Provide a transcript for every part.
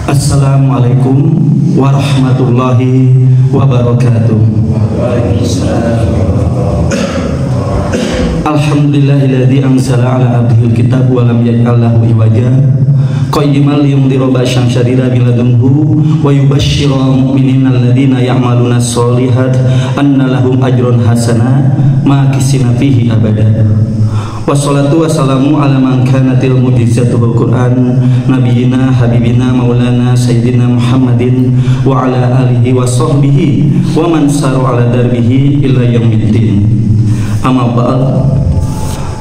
Assalamualaikum warahmatullahi wabarakatuh. Alhamdulillahilladzi anzala ala abdihil kitab wa lam yaj'al lahu iwaja qayyiman liyundhira ba'san syadida min ladunhu wa yubashshiral mu'minina alladzina ya'maluna sholihat anna lahum ajrun hasana makisina fihi abada. Wassalatu wassalamu ala man kanatil mujizatuhul Qur'an nabiyina habibina maulana sayyidina Muhammadin wa ala alihi wa sahbihi wa man saru ala darbihi ila yaumiddin. Amma ba'd.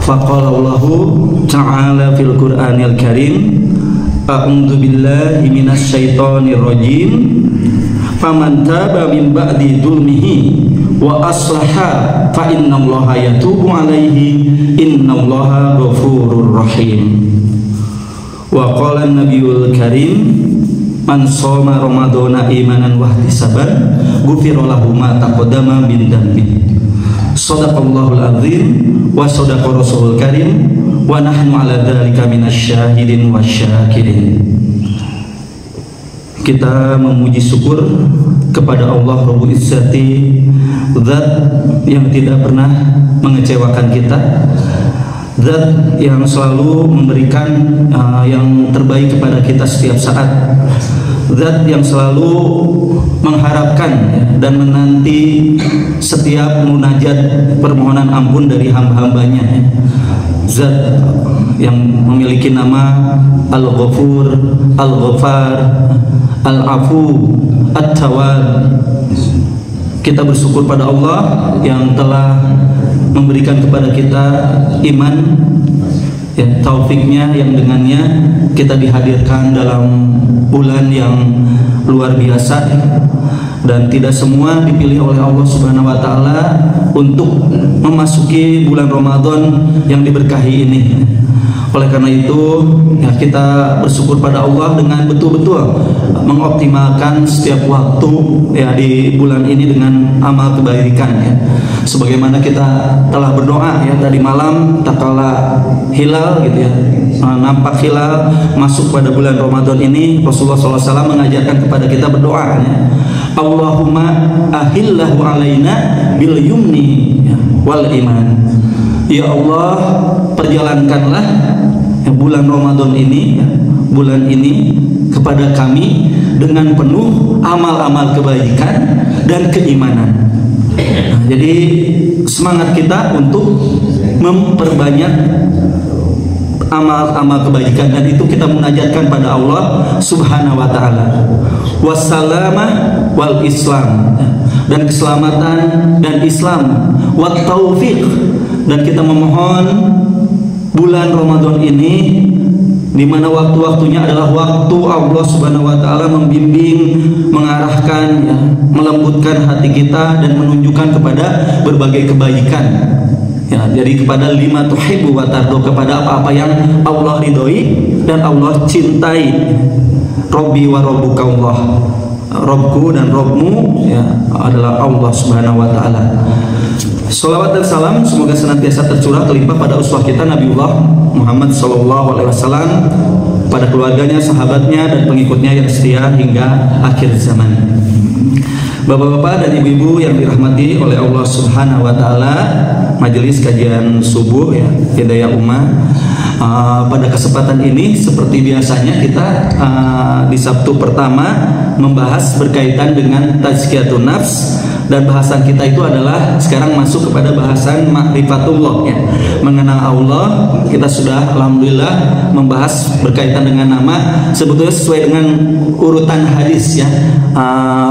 Faqala Allahu ta'ala fil Qur'anil Karim, a'udzu billahi minasy syaithanir rajim. Faman taba min ba'di dzulmihi wa aslaha fa innallaha yatubu alaihi innallaha ghafurur rahim. Wa qala an-nabiyul karim, man shoma ramadhana imanan wa ihtisaban ghufira lahu ma taqaddama min dhanbi. Shadaqallahul azim wa shadaqa rasulul karim wa nahnu ala dzalika minasy syahidin wasyakirin. Kita memuji syukur kepada Allah Rabbul Izzati, Zat yang tidak pernah mengecewakan kita, Zat yang selalu memberikan yang terbaik kepada kita setiap saat, Zat yang selalu mengharapkan dan menanti setiap munajat permohonan ampun dari hamba-hambanya, Zat yang memiliki nama Al-Ghafur, Al-Ghafar, Al-Afu, At-Tawwab. Kita bersyukur pada Allah yang telah memberikan kepada kita iman, ya, taufiknya yang dengannya kita dihadirkan dalam bulan yang luar biasa, dan tidak semua dipilih oleh Allah Subhanahu wa taala untuk memasuki bulan Ramadan yang diberkahi ini. Oleh karena itu, ya, kita bersyukur pada Allah dengan betul-betul mengoptimalkan setiap waktu, ya, di bulan ini dengan amal kebaikan, ya. Sebagaimana kita telah berdoa, ya, tadi malam tatkala hilal, gitu, ya, nampak hilal masuk pada bulan Ramadan ini, Rasulullah SAW mengajarkan kepada kita berdoa, ya, Allahumma ahillahu alaina bil yumni, ya, wal iman. Ya Allah, perjalankanlah, ya, bulan Ramadan ini, ya, bulan ini kepada kami dengan penuh amal-amal kebaikan dan keimanan. Nah, jadi semangat kita untuk memperbanyak amal-amal kebaikan, dan itu kita munajatkan pada Allah Subhanahu wa taala. Wassalamah wal Islam, dan keselamatan dan Islam, wat taufiq, dan kita memohon bulan Ramadan ini di mana waktu-waktunya adalah waktu Allah Subhanahu wa taala membimbing, mengarahkan, ya, melembutkan hati kita dan menunjukkan kepada berbagai kebaikan, ya, jadi kepada lima tuhibbu wa tardo, kepada apa-apa yang Allah ridhoi dan Allah cintai. Robbi wa rabbuka Allah, Robku dan Robmu, ya, adalah Allah Subhanahu wa taala. Salawat dan salam semoga senantiasa tercurah terlimpah pada uswah kita Nabiullah Muhammad SAW, pada keluarganya, sahabatnya, dan pengikutnya yang setia hingga akhir zaman. Bapak-bapak dan ibu-ibu yang dirahmati oleh Allah Subhanahu wa taala, majelis kajian subuh, ya, Hidayah Ummah, pada kesempatan ini seperti biasanya kita di Sabtu pertama membahas berkaitan dengan tazkiyatun nafs, dan bahasan kita itu adalah sekarang masuk kepada bahasan ma'rifatullah, ya, mengenal Allah. Kita sudah alhamdulillah membahas berkaitan dengan nama, sebetulnya sesuai dengan urutan hadis, ya,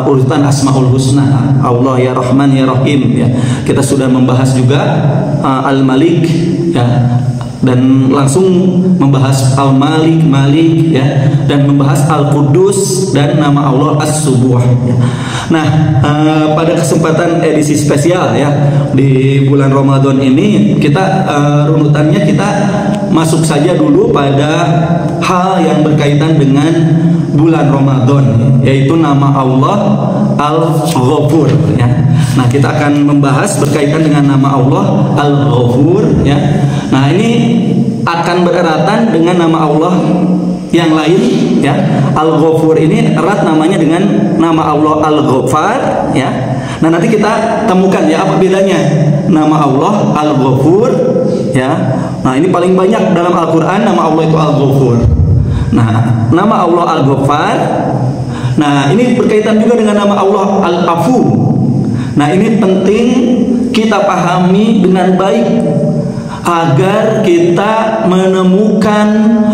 urutan Asmaul Husna, Allah ya Rahman ya Rahim, ya. Kita sudah membahas juga Al-Malik, ya, dan langsung membahas Al-Malik, Malik, ya, dan membahas Al-Qudus dan nama Allah As-Subuh. Nah, pada kesempatan edisi spesial, ya, di bulan Ramadan ini kita runutannya kita masuk saja dulu pada hal yang berkaitan dengan bulan Ramadan, yaitu nama Allah Al-Ghafur, ya. Nah, kita akan membahas berkaitan dengan nama Allah Al-Ghafur, ya. Nah, ini akan bereratan dengan nama Allah yang lain ya. Al-Ghafur ini erat namanya dengan nama Allah Al-Ghaffar ya. Nah, nanti kita temukan ya apa bedanya nama Allah Al-Ghafur ya. Nah, ini paling banyak dalam Al-Qur'an nama Allah itu Al-Ghafur. Nah, nama Allah Al-Ghaffar. Nah, ini berkaitan juga dengan nama Allah Al-Afu. Nah, ini penting kita pahami dengan baik agar kita menemukan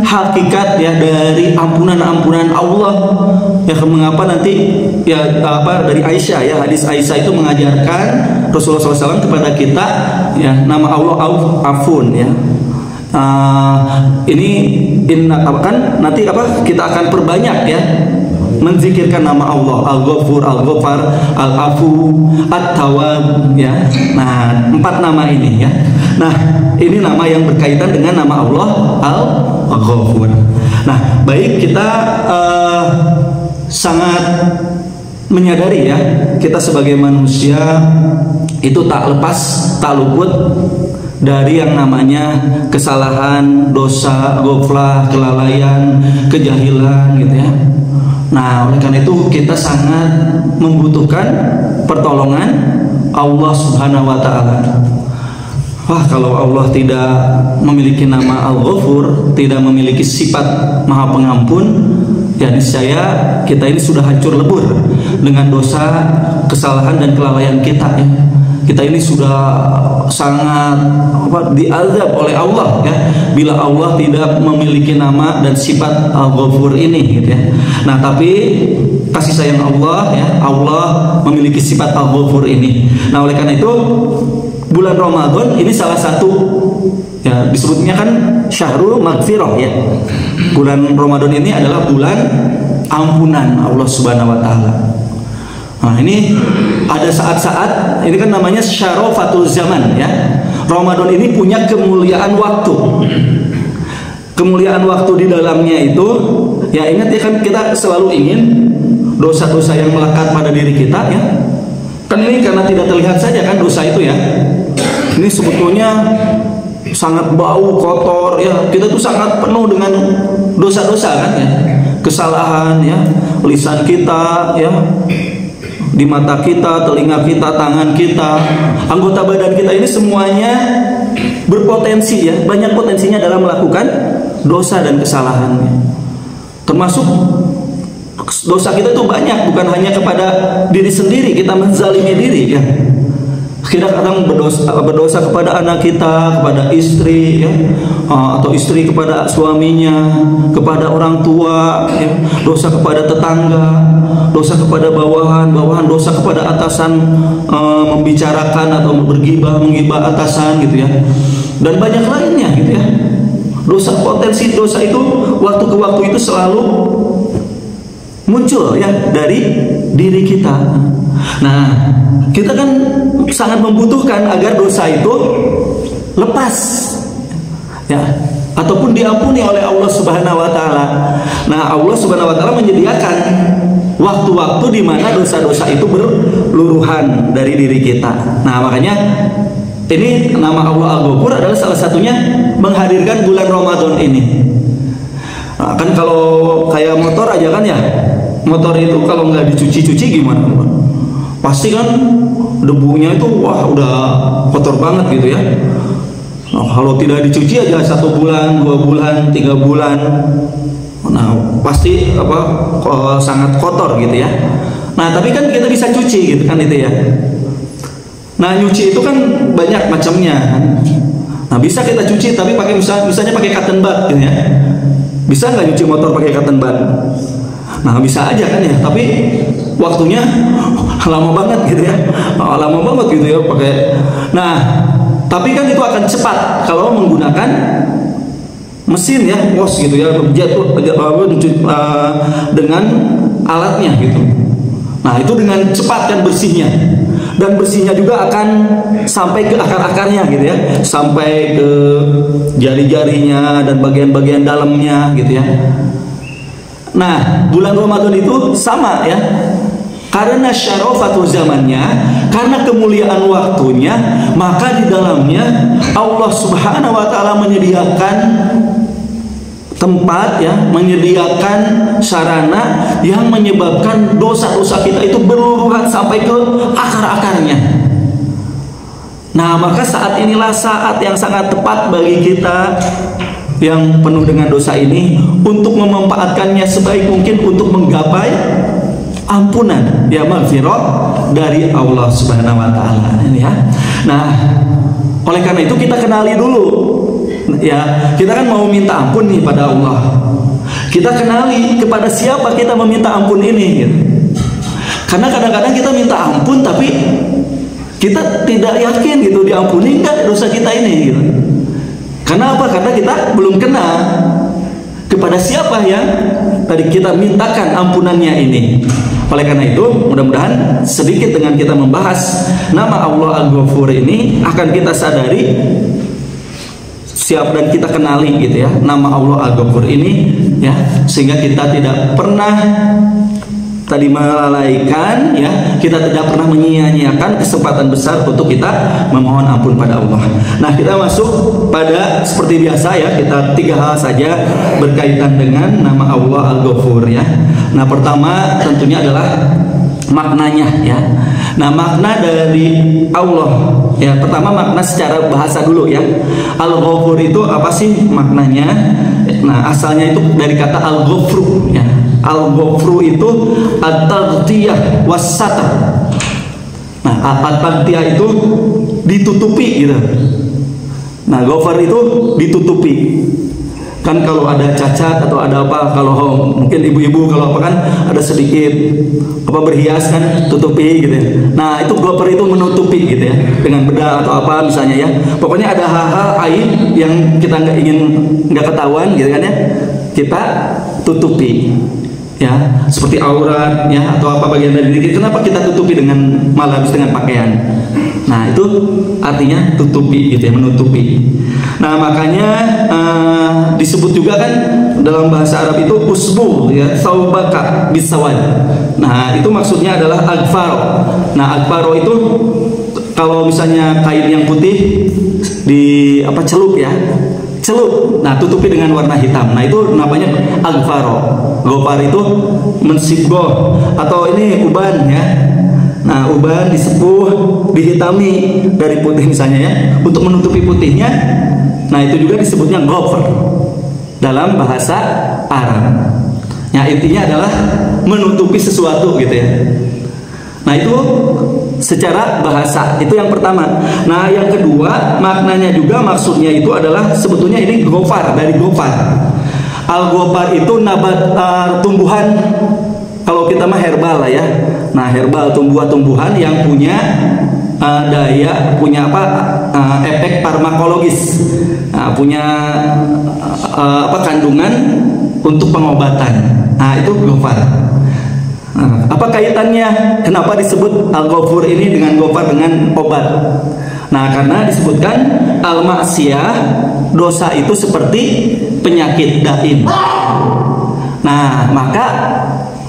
hakikat ya dari ampunan-ampunan Allah. Ya, mengapa nanti ya apa dari Aisyah ya, hadis Aisyah itu mengajarkan Rasulullah SAW kepada kita ya nama Allah Afun ya. Ini kan nanti apa kita akan perbanyak ya menzikirkan nama Allah Al-Ghafur, Al-Ghaffar, Al-Afu, At-Tawwab ya. Nah, 4 nama ini ya. Nah, ini nama yang berkaitan dengan nama Allah Al-Ghafur. Nah, baik, kita sangat menyadari ya, kita sebagai manusia itu tak lepas, tak luput dari yang namanya kesalahan, dosa, ghaflah, kelalaian, kejahilan gitu ya. Nah, oleh karena itu kita sangat membutuhkan pertolongan Allah Subhanahu wa taala. Wah, kalau Allah tidak memiliki nama Al-Ghafur, tidak memiliki sifat Maha Pengampun, ya niscaya kita ini sudah hancur lebur dengan dosa, kesalahan dan kelalaian kita ya. Kita ini sudah sangat diazab oleh Allah ya, bila Allah tidak memiliki nama dan sifat Al-Ghafur ini gitu ya. Nah, tapi kasih sayang Allah ya, Allah memiliki sifat Al-Ghafur ini. Nah, oleh karena itu bulan Ramadan ini salah satu ya, disebutnya kan Syahrul Maghfirah ya. Bulan Ramadan ini adalah bulan ampunan Allah Subhanahu wa taala. Nah, ini ada saat-saat, ini kan namanya syarafatul zaman ya. Ramadan ini punya kemuliaan waktu. Kemuliaan waktu di dalamnya itu ya, ingat ya kan kita selalu ingin dosa-dosa yang melekat pada diri kita ya. Kan ini karena tidak terlihat saja kan dosa itu ya. Ini sebetulnya sangat bau, kotor ya. Kita tuh sangat penuh dengan dosa-dosa kan ya. Kesalahan ya, lisan kita ya, di mata kita, telinga kita, tangan kita, anggota badan kita ini semuanya berpotensi ya, banyak potensinya dalam melakukan dosa dan kesalahan. Termasuk dosa kita itu banyak, bukan hanya kepada diri sendiri, kita menzalimi diri ya. Kita kadang berdosa kepada anak kita, kepada istri ya, atau istri kepada suaminya, kepada orang tua ya, dosa kepada tetangga, dosa kepada bawahan, dosa kepada atasan, membicarakan atau bergibah, menggibah atasan gitu ya, dan banyak lainnya gitu ya. Dosa, potensi dosa itu waktu ke waktu itu selalu muncul ya dari diri kita. Nah, kita kan sangat membutuhkan agar dosa itu lepas ya, ataupun diampuni oleh Allah Subhanahu wa taala. Nah, Allah Subhanahu wa taala menyediakan waktu-waktu di mana dosa-dosa itu berluruhan dari diri kita. Nah, makanya ini nama Allah Al-Ghafur adalah salah satunya menghadirkan bulan Ramadan ini. Nah, kan kalau kayak motor aja kan ya, motor itu kalau nggak dicuci-cuci gimana? Pasti kan debunya itu wah udah kotor banget gitu ya. Nah, kalau tidak dicuci aja 1 bulan, 2 bulan, 3 bulan, nah pasti sangat kotor gitu ya. Nah, tapi kan kita bisa cuci gitu kan itu ya. Nah, nyuci itu kan banyak macamnya kan. Nah, bisa kita cuci tapi pakai misalnya pakai cotton bud gitu ya. Bisa nggak nyuci motor pakai cotton bud? Nah, bisa aja kan ya, tapi waktunya lama banget gitu ya, lama banget gitu ya pakai. Nah, tapi kan itu akan cepat kalau menggunakan mesin ya, wash gitu ya, dengan alatnya gitu. Nah, itu dengan cepat kan bersihnya, dan bersihnya juga akan sampai ke akar-akarnya gitu ya, sampai ke jari-jarinya dan bagian-bagian dalamnya gitu ya. Nah, bulan Ramadan itu sama ya, karena syarafatul zamannya, karena kemuliaan waktunya, maka di dalamnya Allah Subhanahu wa taala menyediakan tempat ya, menyediakan sarana yang menyebabkan dosa-dosa kita itu berluruhan sampai ke akar-akarnya. Nah, maka saat inilah saat yang sangat tepat bagi kita yang penuh dengan dosa ini untuk memanfaatkannya sebaik mungkin untuk menggapai ampunan ya, maghfirah dari Allah Subhanahu wa taala ini ya. Nah, oleh karena itu kita kenali dulu ya, kita kan mau minta ampun nih pada Allah. Kita kenali kepada siapa kita meminta ampun ini gitu. Karena kadang-kadang kita minta ampun tapi kita tidak yakin gitu diampuni enggak dosa kita ini gitu. Karena apa? Karena kita belum kenal kepada siapa yang tadi kita mintakan ampunannya ini. Oleh karena itu, mudah-mudahan sedikit dengan kita membahas nama Allah Al-Ghafur ini akan kita sadari siap dan kita kenali gitu ya, nama Allah Al-Ghafur ini ya, sehingga kita tidak pernah tadi melalaikan ya, kita tidak pernah menyia-nyiakan kesempatan besar untuk kita memohon ampun pada Allah. Nah, kita masuk pada seperti biasa ya, kita 3 hal saja berkaitan dengan nama Allah Al-Ghafur ya. Nah, pertama tentunya adalah maknanya ya. Nah, makna dari Allah ya, pertama makna secara bahasa dulu ya. Al-Ghafur itu apa sih maknanya? Nah, asalnya itu dari kata al-ghafru ya. Al-ghafru itu at-taghtiyah was-satar. Nah, at-taghtiyah itu ditutupi gitu. Nah, ghafar itu ditutupi. Kan kalau ada cacat atau ada apa, kalau mungkin ibu-ibu kalau apa kan ada sedikit apa berhias kan tutupi gitu ya. Nah, itu ghafar itu menutupi gitu ya, dengan bedak atau apa misalnya ya. Pokoknya ada hal-hal aib yang kita nggak ketahuan gitu kan ya, kita tutupi ya, seperti aurat ya atau apa bagian dari diri. Kenapa kita tutupi dengan malabis, dengan pakaian? Nah, itu artinya tutupi gitu ya, menutupi. Nah, makanya disebut juga kan dalam bahasa Arab itu usbu ya, saubaka bisawad. Nah, itu maksudnya adalah agfaro. Nah, agfaro itu kalau misalnya kain yang putih di apa celup ya, celup, nah tutupi dengan warna hitam. Nah, itu namanya agfaro. Ghafar itu mensibgoh atau ini uban ya. Nah, uban disepuh, dihitami dari putih misalnya ya, untuk menutupi putihnya. Nah, itu juga disebutnya ghafar dalam bahasa Arab. Nah, intinya adalah menutupi sesuatu gitu ya. Nah, itu secara bahasa, itu yang pertama. Nah, yang kedua maknanya juga maksudnya itu adalah sebetulnya ini ghafar, dari ghafar. Al-ghafar itu nabat tumbuhan, kalau kita mah herbal lah ya. Nah, herbal, tumbuhan-tumbuhan yang punya daya, punya apa efek farmakologis, punya apa kandungan untuk pengobatan. Nah, itu ghafar. Apa kaitannya? Kenapa disebut Al-Ghafur ini dengan ghafar dengan obat? Nah, karena disebutkan al-ma'siyah, dosa itu seperti penyakit daim. Nah, maka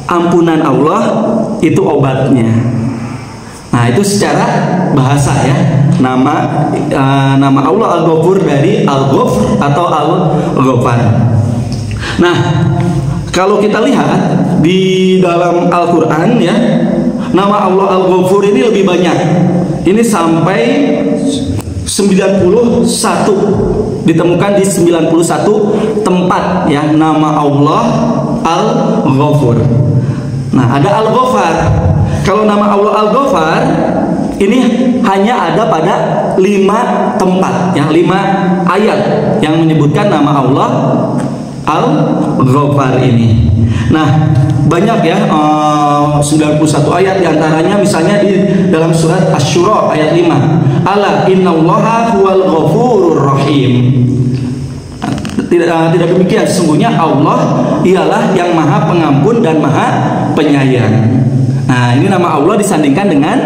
ampunan Allah itu obatnya. Nah, itu secara bahasa ya. Nama Allah Al-Ghafur dari Al-Ghafr atau Al-Ghafar. Nah, kalau kita lihat di dalam Al-Quran ya, nama Allah Al-Ghafur ini lebih banyak. Ini sampai 91, ditemukan di 91 tempat ya nama Allah Al-Ghafur. Nah, ada Al-Ghafar. Kalau nama Allah Al-Ghafar ini hanya ada pada 5 tempat ya, 5 ayat yang menyebutkan nama Allah Al-Ghafar ini. Nah, banyak ya, 91 ayat, diantaranya misalnya di dalam surat Asy-Syura ayat 5. Ala innallaha huwal ghafurur rahim. Tidak demikian, sesungguhnya Allah ialah yang maha pengampun dan maha penyayang. Nah, ini nama Allah disandingkan dengan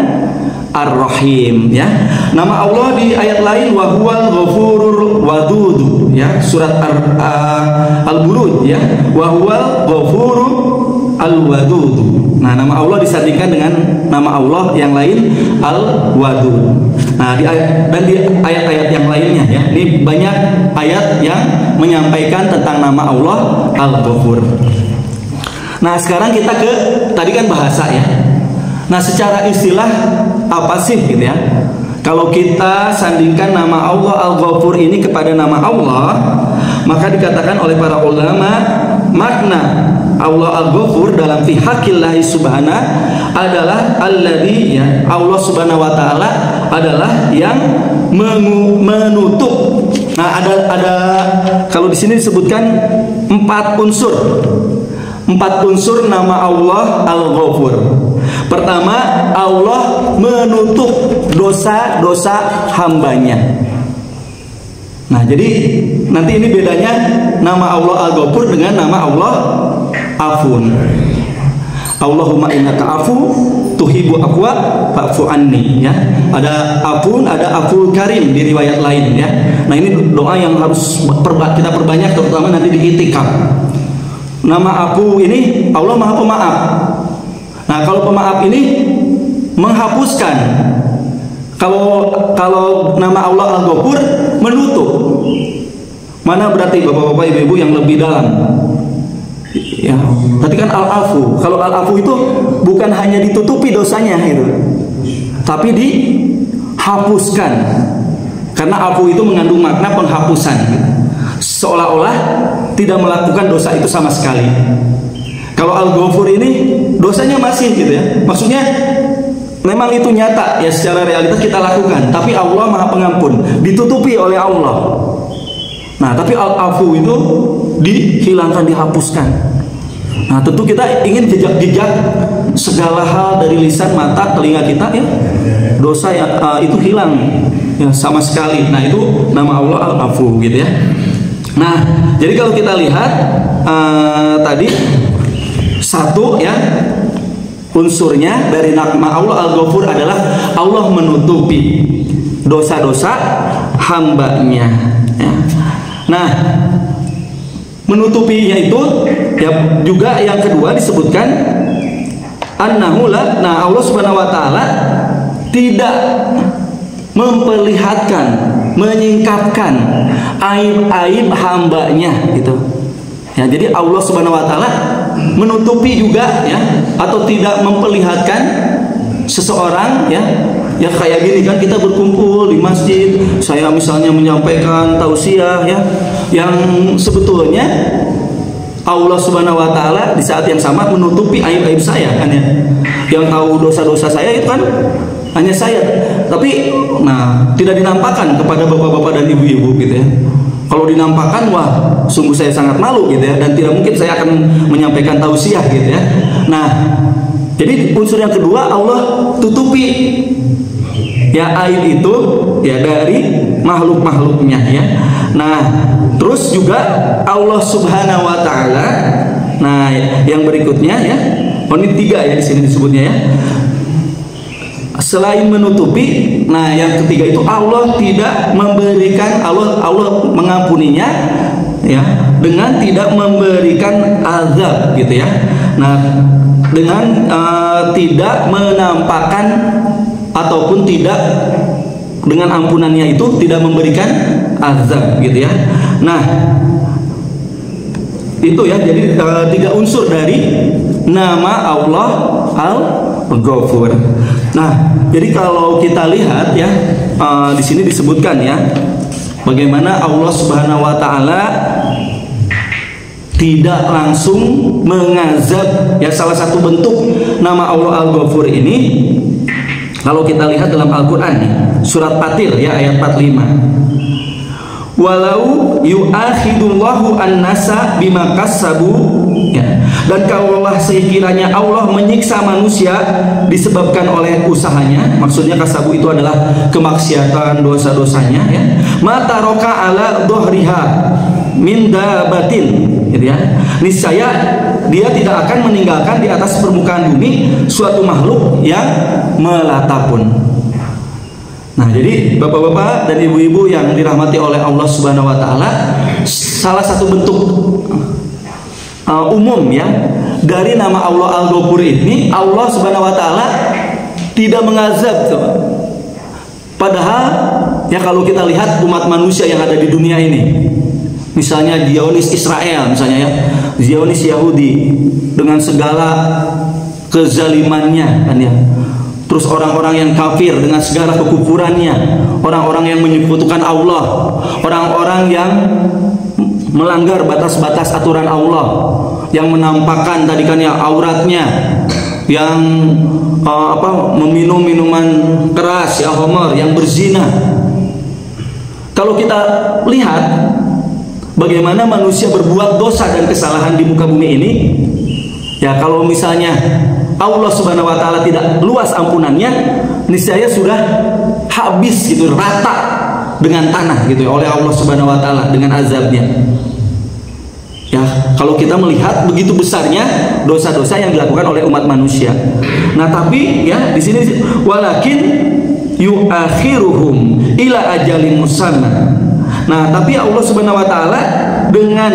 Ar-Rahim ya. Nama Allah di ayat lain wa huwal ghafurur wadud ya, surat Al-Buruj ya. Wa huwal ghafurur Al-Wadud. Nah, nama Allah disandingkan dengan nama Allah yang lain Al-Wadud. Nah, di ayat-ayat yang lainnya ya, ini banyak ayat yang menyampaikan tentang nama Allah Al-Ghafur. Nah, sekarang kita ke tadi kan bahasa ya. Nah, secara istilah apa sih gitu ya? Kalau kita sandingkan nama Allah Al-Ghafur ini kepada nama Allah, maka dikatakan oleh para ulama makna Allah Al-Ghafur dalam fi haqqillahi subhanahu adalah alladzi ya, Allah Subhanahu wa taala adalah yang menutup. Nah, ada kalau di sini disebutkan 4 unsur. 4 unsur nama Allah Al-Ghafur. Pertama, Allah menutup dosa-dosa hambanya. Nah, jadi nanti ini bedanya nama Allah Al-Ghafur dengan nama Allah Afun. Allahumma innaka afu tuhibbu afwa fa'fu anni ya. Ada Afun, ada Aful Karim di riwayat lain ya. Nah, ini doa yang harus kita perbanyak terutama nanti di i'tikaf. Nama Afu ini Allah Maha Pemaaf. Nah, kalau pemaaf ini menghapuskan. Kalau nama Allah Al-Ghafur menutup. Mana berarti bapak-bapak ibu-ibu yang lebih dalam? Ya, tadi kan Al-Afu. Kalau Al-Afu itu bukan hanya ditutupi dosanya itu, tapi dihapuskan. Karena Afu itu mengandung makna penghapusan. Seolah-olah tidak melakukan dosa itu sama sekali. Kalau Al-Ghafur ini dosanya masih gitu ya. Maksudnya memang itu nyata ya, secara realitas kita lakukan, tapi Allah Maha Pengampun, ditutupi oleh Allah. Nah, tapi Al-Afu itu dihilangkan, dihapuskan. Nah, tentu kita ingin jejak-jejak segala hal dari lisan, mata, telinga kita ya. Dosa yang itu hilang ya sama sekali. Nah, itu nama Allah Al-Afu gitu ya. Nah, jadi kalau kita lihat tadi satu ya, unsurnya dari nama Allah Al-Ghafur adalah Allah menutupi dosa-dosa hambanya ya. Nah, menutupinya itu ya juga yang kedua disebutkan annahu la, nah Allah Subhanahu wa taala tidak memperlihatkan, menyingkapkan aib-aib hambanya gitu. Ya, jadi Allah Subhanahu wa taala menutupi juga ya, atau tidak memperlihatkan seseorang ya. Ya kayak gini kan, kita berkumpul di masjid, saya misalnya menyampaikan tausiah ya, yang sebetulnya Allah Subhanahu wa taala di saat yang sama menutupi aib-aib saya kan ya. Yang tahu dosa-dosa saya itu kan hanya saya, tapi nah tidak dinampakkan kepada bapak-bapak dan ibu-ibu gitu ya. Kalau dinampakkan, wah sungguh saya sangat malu gitu ya, dan tidak mungkin saya akan menyampaikan tausiah gitu ya. Nah, jadi unsur yang kedua Allah tutupi ya aib itu ya dari makhluk-makhluknya ya. Nah, terus juga Allah Subhanahu wa taala. Nah, yang berikutnya ya. Oh, ini 3 ya di sini disebutnya ya. Selain menutupi, nah yang ketiga itu Allah tidak memberikan, Allah mengampuninya ya dengan tidak memberikan azab gitu ya. Nah, dengan tidak menampakkan ataupun tidak, dengan ampunannya itu tidak memberikan azab gitu ya. Nah, itu ya, jadi 3 unsur dari nama Allah Al-Ghafur. Nah, jadi kalau kita lihat ya, di sini disebutkan ya, bagaimana Allah Subhanahu wa taala tidak langsung mengazab ya. Salah satu bentuk nama Allah Al-Ghafur ini kalau kita lihat dalam Al-Qur'an surat Fatir ya ayat 45. Walau yu'akhidullahu an-nasa bima kassabu ya. Dan kalaulah sekiranya Allah menyiksa manusia disebabkan oleh usahanya, maksudnya kasabu itu adalah kemaksiatan, dosa-dosanya ya. Mata roka ala dohriha min dabatin gitu ya. Niscaya dia tidak akan meninggalkan di atas permukaan bumi suatu makhluk yang melata pun. Nah, jadi bapak-bapak dan ibu-ibu yang dirahmati oleh Allah Subhanahu wa taala, salah satu bentuk umum ya dari nama Allah Al-Ghafur ini, Allah Subhanahu wa taala tidak mengazab. Padahal ya kalau kita lihat umat manusia yang ada di dunia ini, misalnya Zionis Israel, misalnya ya, Zionis Yahudi dengan segala kezalimannya kan ya. Terus orang-orang yang kafir dengan segala kekufurannya, orang-orang yang menyekutukan Allah, orang-orang yang melanggar batas-batas aturan Allah, yang menampakkan tadi kan ya auratnya, yang meminum minuman keras ya, homer, yang berzina. Kalau kita lihat bagaimana manusia berbuat dosa dan kesalahan di muka bumi ini, ya kalau misalnya Allah Subhanahu wa taala tidak luas ampunannya, niscaya sudah habis gitu, rata dengan tanah gitu ya, oleh Allah Subhanahu wa taala dengan azabnya. Ya, kalau kita melihat begitu besarnya dosa-dosa yang dilakukan oleh umat manusia. Nah, tapi ya di sini walakin yuakhiruhum ila ajalin musamma. Nah, tapi Allah Subhanahu wa taala dengan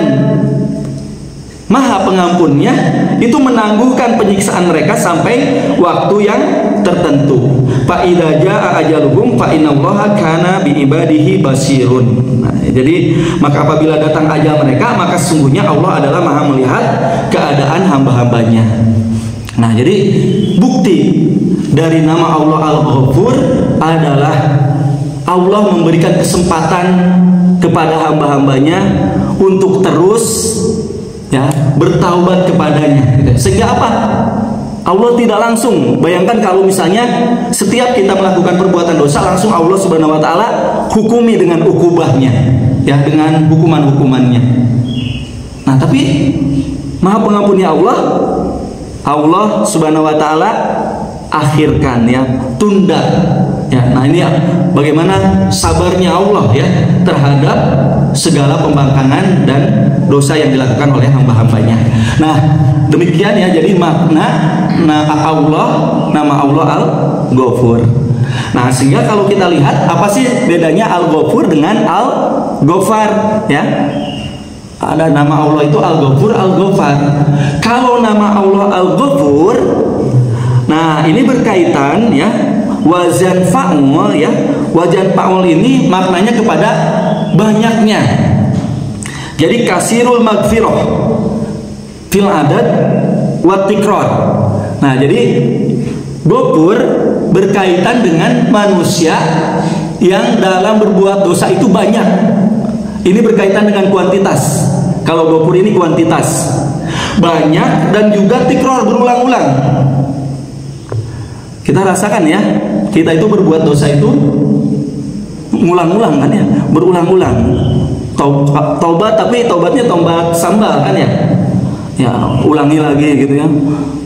Maha Pengampunnya itu menangguhkan penyiksaan mereka sampai waktu yang tertentu. Fa idza jaa ajaluhum fa innallaha kana bi ibadihi basirun. Nah, jadi maka apabila datang ajal mereka, maka sesungguhnya Allah adalah Maha melihat keadaan hamba-hambanya. Nah, jadi bukti dari nama Allah Al-Ghafur adalah Allah memberikan kesempatan kepada hamba-hambanya untuk terus ya bertaubat kepadanya. Sehingga apa? Allah tidak langsung, bayangkan kalau misalnya setiap kita melakukan perbuatan dosa langsung Allah Subhanahu wa taala hukumi dengan ukubahnya, ya, dengan hukuman-hukumannya. Nah, tapi Maha Pengampunnya Allah Subhanahu wa taala akhirkan ya, tunda. Ya, nah ini ya, bagaimana sabarnya Allah ya terhadap segala pembangkangan dan dosa yang dilakukan oleh hamba-hambanya. Nah, demikian ya, jadi makna nama Allah Al-Ghafur. Nah, sehingga kalau kita lihat apa sih bedanya Al-Ghafur dengan Al-Ghafar ya? Ada nama Allah itu Al-Ghafur, Al-Ghafar. Kalau nama Allah Al-Ghafur, nah ini berkaitan ya, wazan fa'ul ya. Wazan fa'ul ini maknanya kepada banyaknya. Jadi kasirul magfirah fil adad wa tikrar. Nah, jadi Ghafur berkaitan dengan manusia yang dalam berbuat dosa itu banyak. Ini berkaitan dengan kuantitas. Kalau Ghafur ini kuantitas, banyak dan juga tikrar, berulang-ulang. Kita rasakan ya, kita itu berbuat dosa itu ngulang-ulang kan ya, berulang-ulang. Taubat, tapi taubatnya taubat sambal kan ya. Ya, ulangi lagi gitu ya.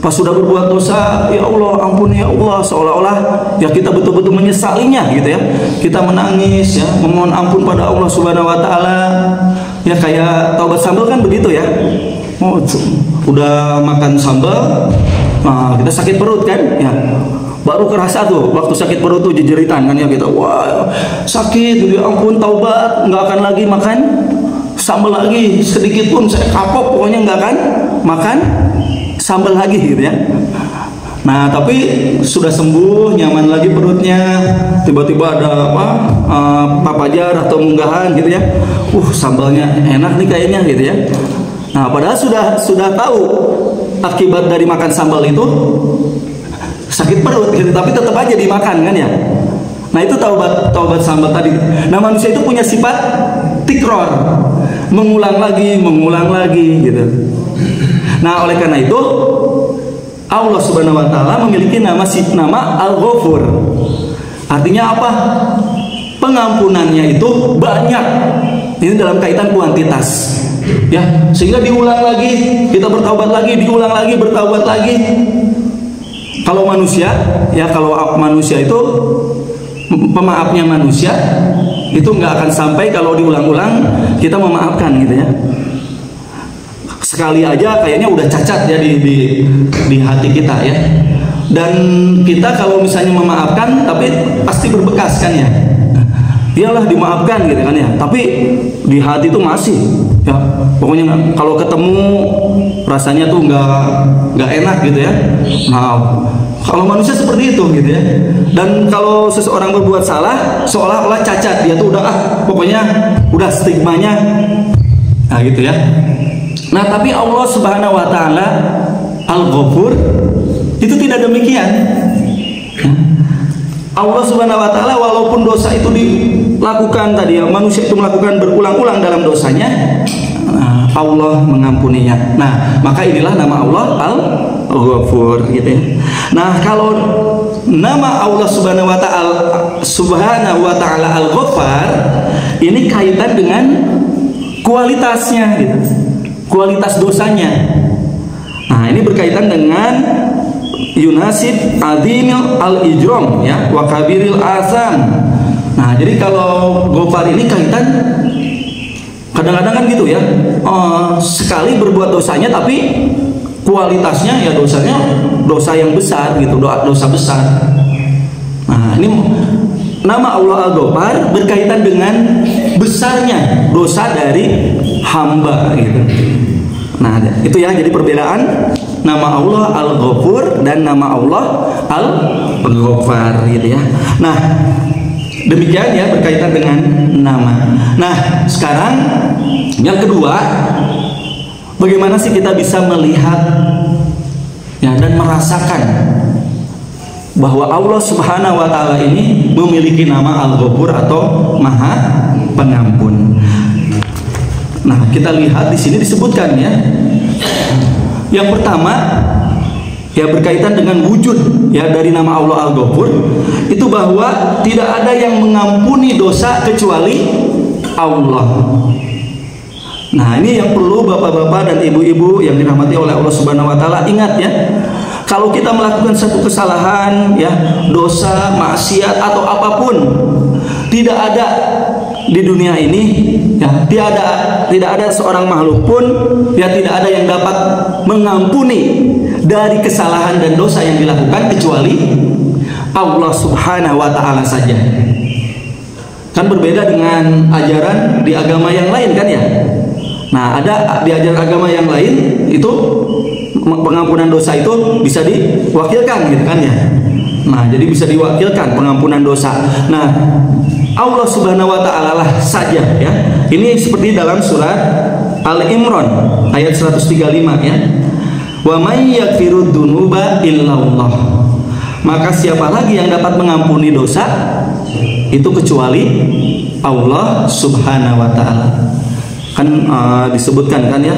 Pas sudah berbuat dosa, ya Allah ampuni ya Allah, seolah-olah ya kita betul-betul menyesalinya gitu ya. Kita menangis ya, memohon ampun pada Allah Subhanahu wa taala. Ya kayak taubat sambal kan begitu ya. Oh, udah makan sambal, nah kita sakit perut kan ya. Baru kerasa tuh waktu sakit perut tuh jejeritan kan ya, kita wah sakit, ya ampun taubat, nggak akan lagi makan sambal lagi sedikit pun, saya kapok pokoknya nggak akan makan sambal lagi gitu ya. Nah, tapi sudah sembuh, nyaman lagi perutnya, tiba-tiba ada papajar atau munggahan gitu ya. Sambalnya enak nih kayaknya gitu ya. Nah, padahal sudah tahu akibat dari makan sambal itu sakit perut gitu, tapi tetap aja dimakan kan ya. Nah, itu taubat sambal tadi. Nah, manusia itu punya sifat tikror, mengulang lagi gitu. Nah, oleh karena itu Allah Subhanahu wa taala memiliki nama Al-Ghafur. Artinya apa? Pengampunannya itu banyak. Ini dalam kaitan kuantitas. Ya, sehingga diulang lagi, kita bertaubat lagi, diulang lagi, bertaubat lagi. Kalau manusia itu pemaafnya manusia itu nggak akan sampai kalau diulang-ulang kita memaafkan gitu ya. Sekali aja kayaknya udah cacat ya di hati kita ya. Dan kita kalau misalnya memaafkan tapi pasti berbekas kan ya. iyalah dimaafkan gitu kan ya, tapi di hati itu masih ya, pokoknya kalau ketemu rasanya tuh nggak enak gitu ya. Nah, kalau manusia seperti itu gitu ya. Dan kalau seseorang berbuat salah, seolah-olah cacat, dia tuh udah pokoknya udah stigmanya, nah gitu ya. Nah, tapi Allah Subhanahu wa taala Al-Ghafur itu tidak demikian. Allah Subhanahu wa taala walaupun dosa itu dilakukan tadi ya, manusia itu melakukan berulang-ulang dalam dosanya, Allah mengampuninya. Nah, maka inilah nama Allah Al-Ghafur gitu ya. Nah, kalau nama Allah Subhanahu wa taala Al-Ghaffar ini kaitan dengan kualitasnya gitu. Kualitas dosanya. Nah, ini berkaitan dengan yunasib azimil al-ijram ya wa kabiril asam. Nah, jadi kalau Ghafar ini kaitan kadang-kadang kan gitu ya, sekali berbuat dosanya tapi kualitasnya ya dosanya dosa yang besar gitu, dosa besar. Nah, ini nama Allah Al-Ghaffar berkaitan dengan besarnya dosa dari hamba gitu. Nah, itu ya, jadi perbedaan nama Allah Al-Ghafur dan nama Allah Al-Ghaffar gitu ya. Nah, demikian ya berkaitan dengan nama. Nah, sekarang yang kedua, bagaimana sih kita bisa melihat ya dan merasakan bahwa Allah Subhanahu wa taala ini memiliki nama Al-Ghafur atau Maha Pengampun. Nah, kita lihat di sini disebutkan ya. Yang pertama ya berkaitan dengan wujud ya dari nama Allah Al-Ghafur itu bahwa tidak ada yang mengampuni dosa kecuali Allah. Nah, ini yang perlu bapak-bapak dan ibu-ibu yang dirahmati oleh Allah Subhanahu wa taala ingat ya. Kalau kita melakukan satu kesalahan ya, dosa, maksiat atau apapun, tidak ada di dunia ini ya, tidak ada seorang makhluk pun ya, tidak ada yang dapat mengampuni dari kesalahan dan dosa yang dilakukan kecuali Allah Subhanahu wa taala saja. Kan berbeda dengan ajaran di agama yang lain kan ya. Nah, ada di ajaran agama yang lain itu pengampunan dosa itu bisa diwakilkan gitu kan ya. Nah, jadi bisa diwakilkan pengampunan dosa. Nah, Allah Subhanahu wa taala lah saja ya. Ini seperti dalam surat Al-Imran ayat 135 ya. Wa may yaghfirud dzunuba illallah. Maka siapa lagi yang dapat mengampuni dosa itu kecuali Allah Subhanahu wa taala. Kan disebutkan kan ya,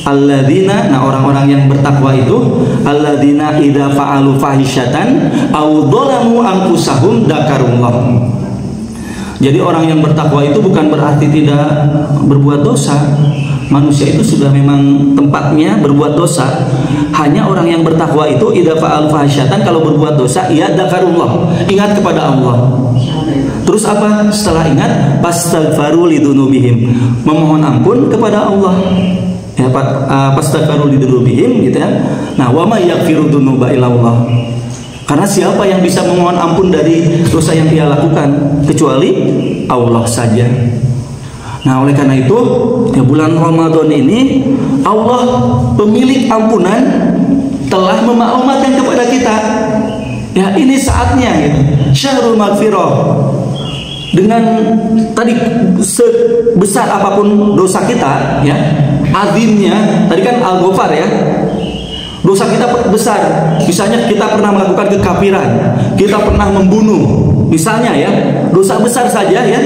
alladzina, nah orang-orang yang bertakwa itu alladzina idza fa'alu fahisyatan aw dzalamu anfusahum dzakarullah. Jadi orang yang bertakwa itu bukan berarti tidak berbuat dosa. Manusia itu sudah memang tempatnya berbuat dosa. Hanya orang yang bertakwa itu idza fa'alu fahisyatan, kalau berbuat dosa ia dzakarullah, ingat kepada Allah. Terus apa? Setelah ingat, pastaghfaru lidzunubihim, memohon ampun kepada Allah. Ya, pastaghfaru lidzunubihim gitu ya. Nah, wa may yaghfiru dzunuba illallah. Karena siapa yang bisa memohon ampun dari dosa yang dia lakukan kecuali Allah saja. Nah, oleh karena itu, ya bulan Ramadan ini Allah pemilik ampunan telah memaklumatkan kepada kita. Ya, ini saatnya gitu. Syahrul Maghfirah. Dengan tadi sebesar apapun dosa kita ya, azimnya tadi kan Al-Ghaffar ya. Dosa kita besar, misalnya kita pernah melakukan kekafiran, kita pernah membunuh, misalnya ya, dosa besar saja ya.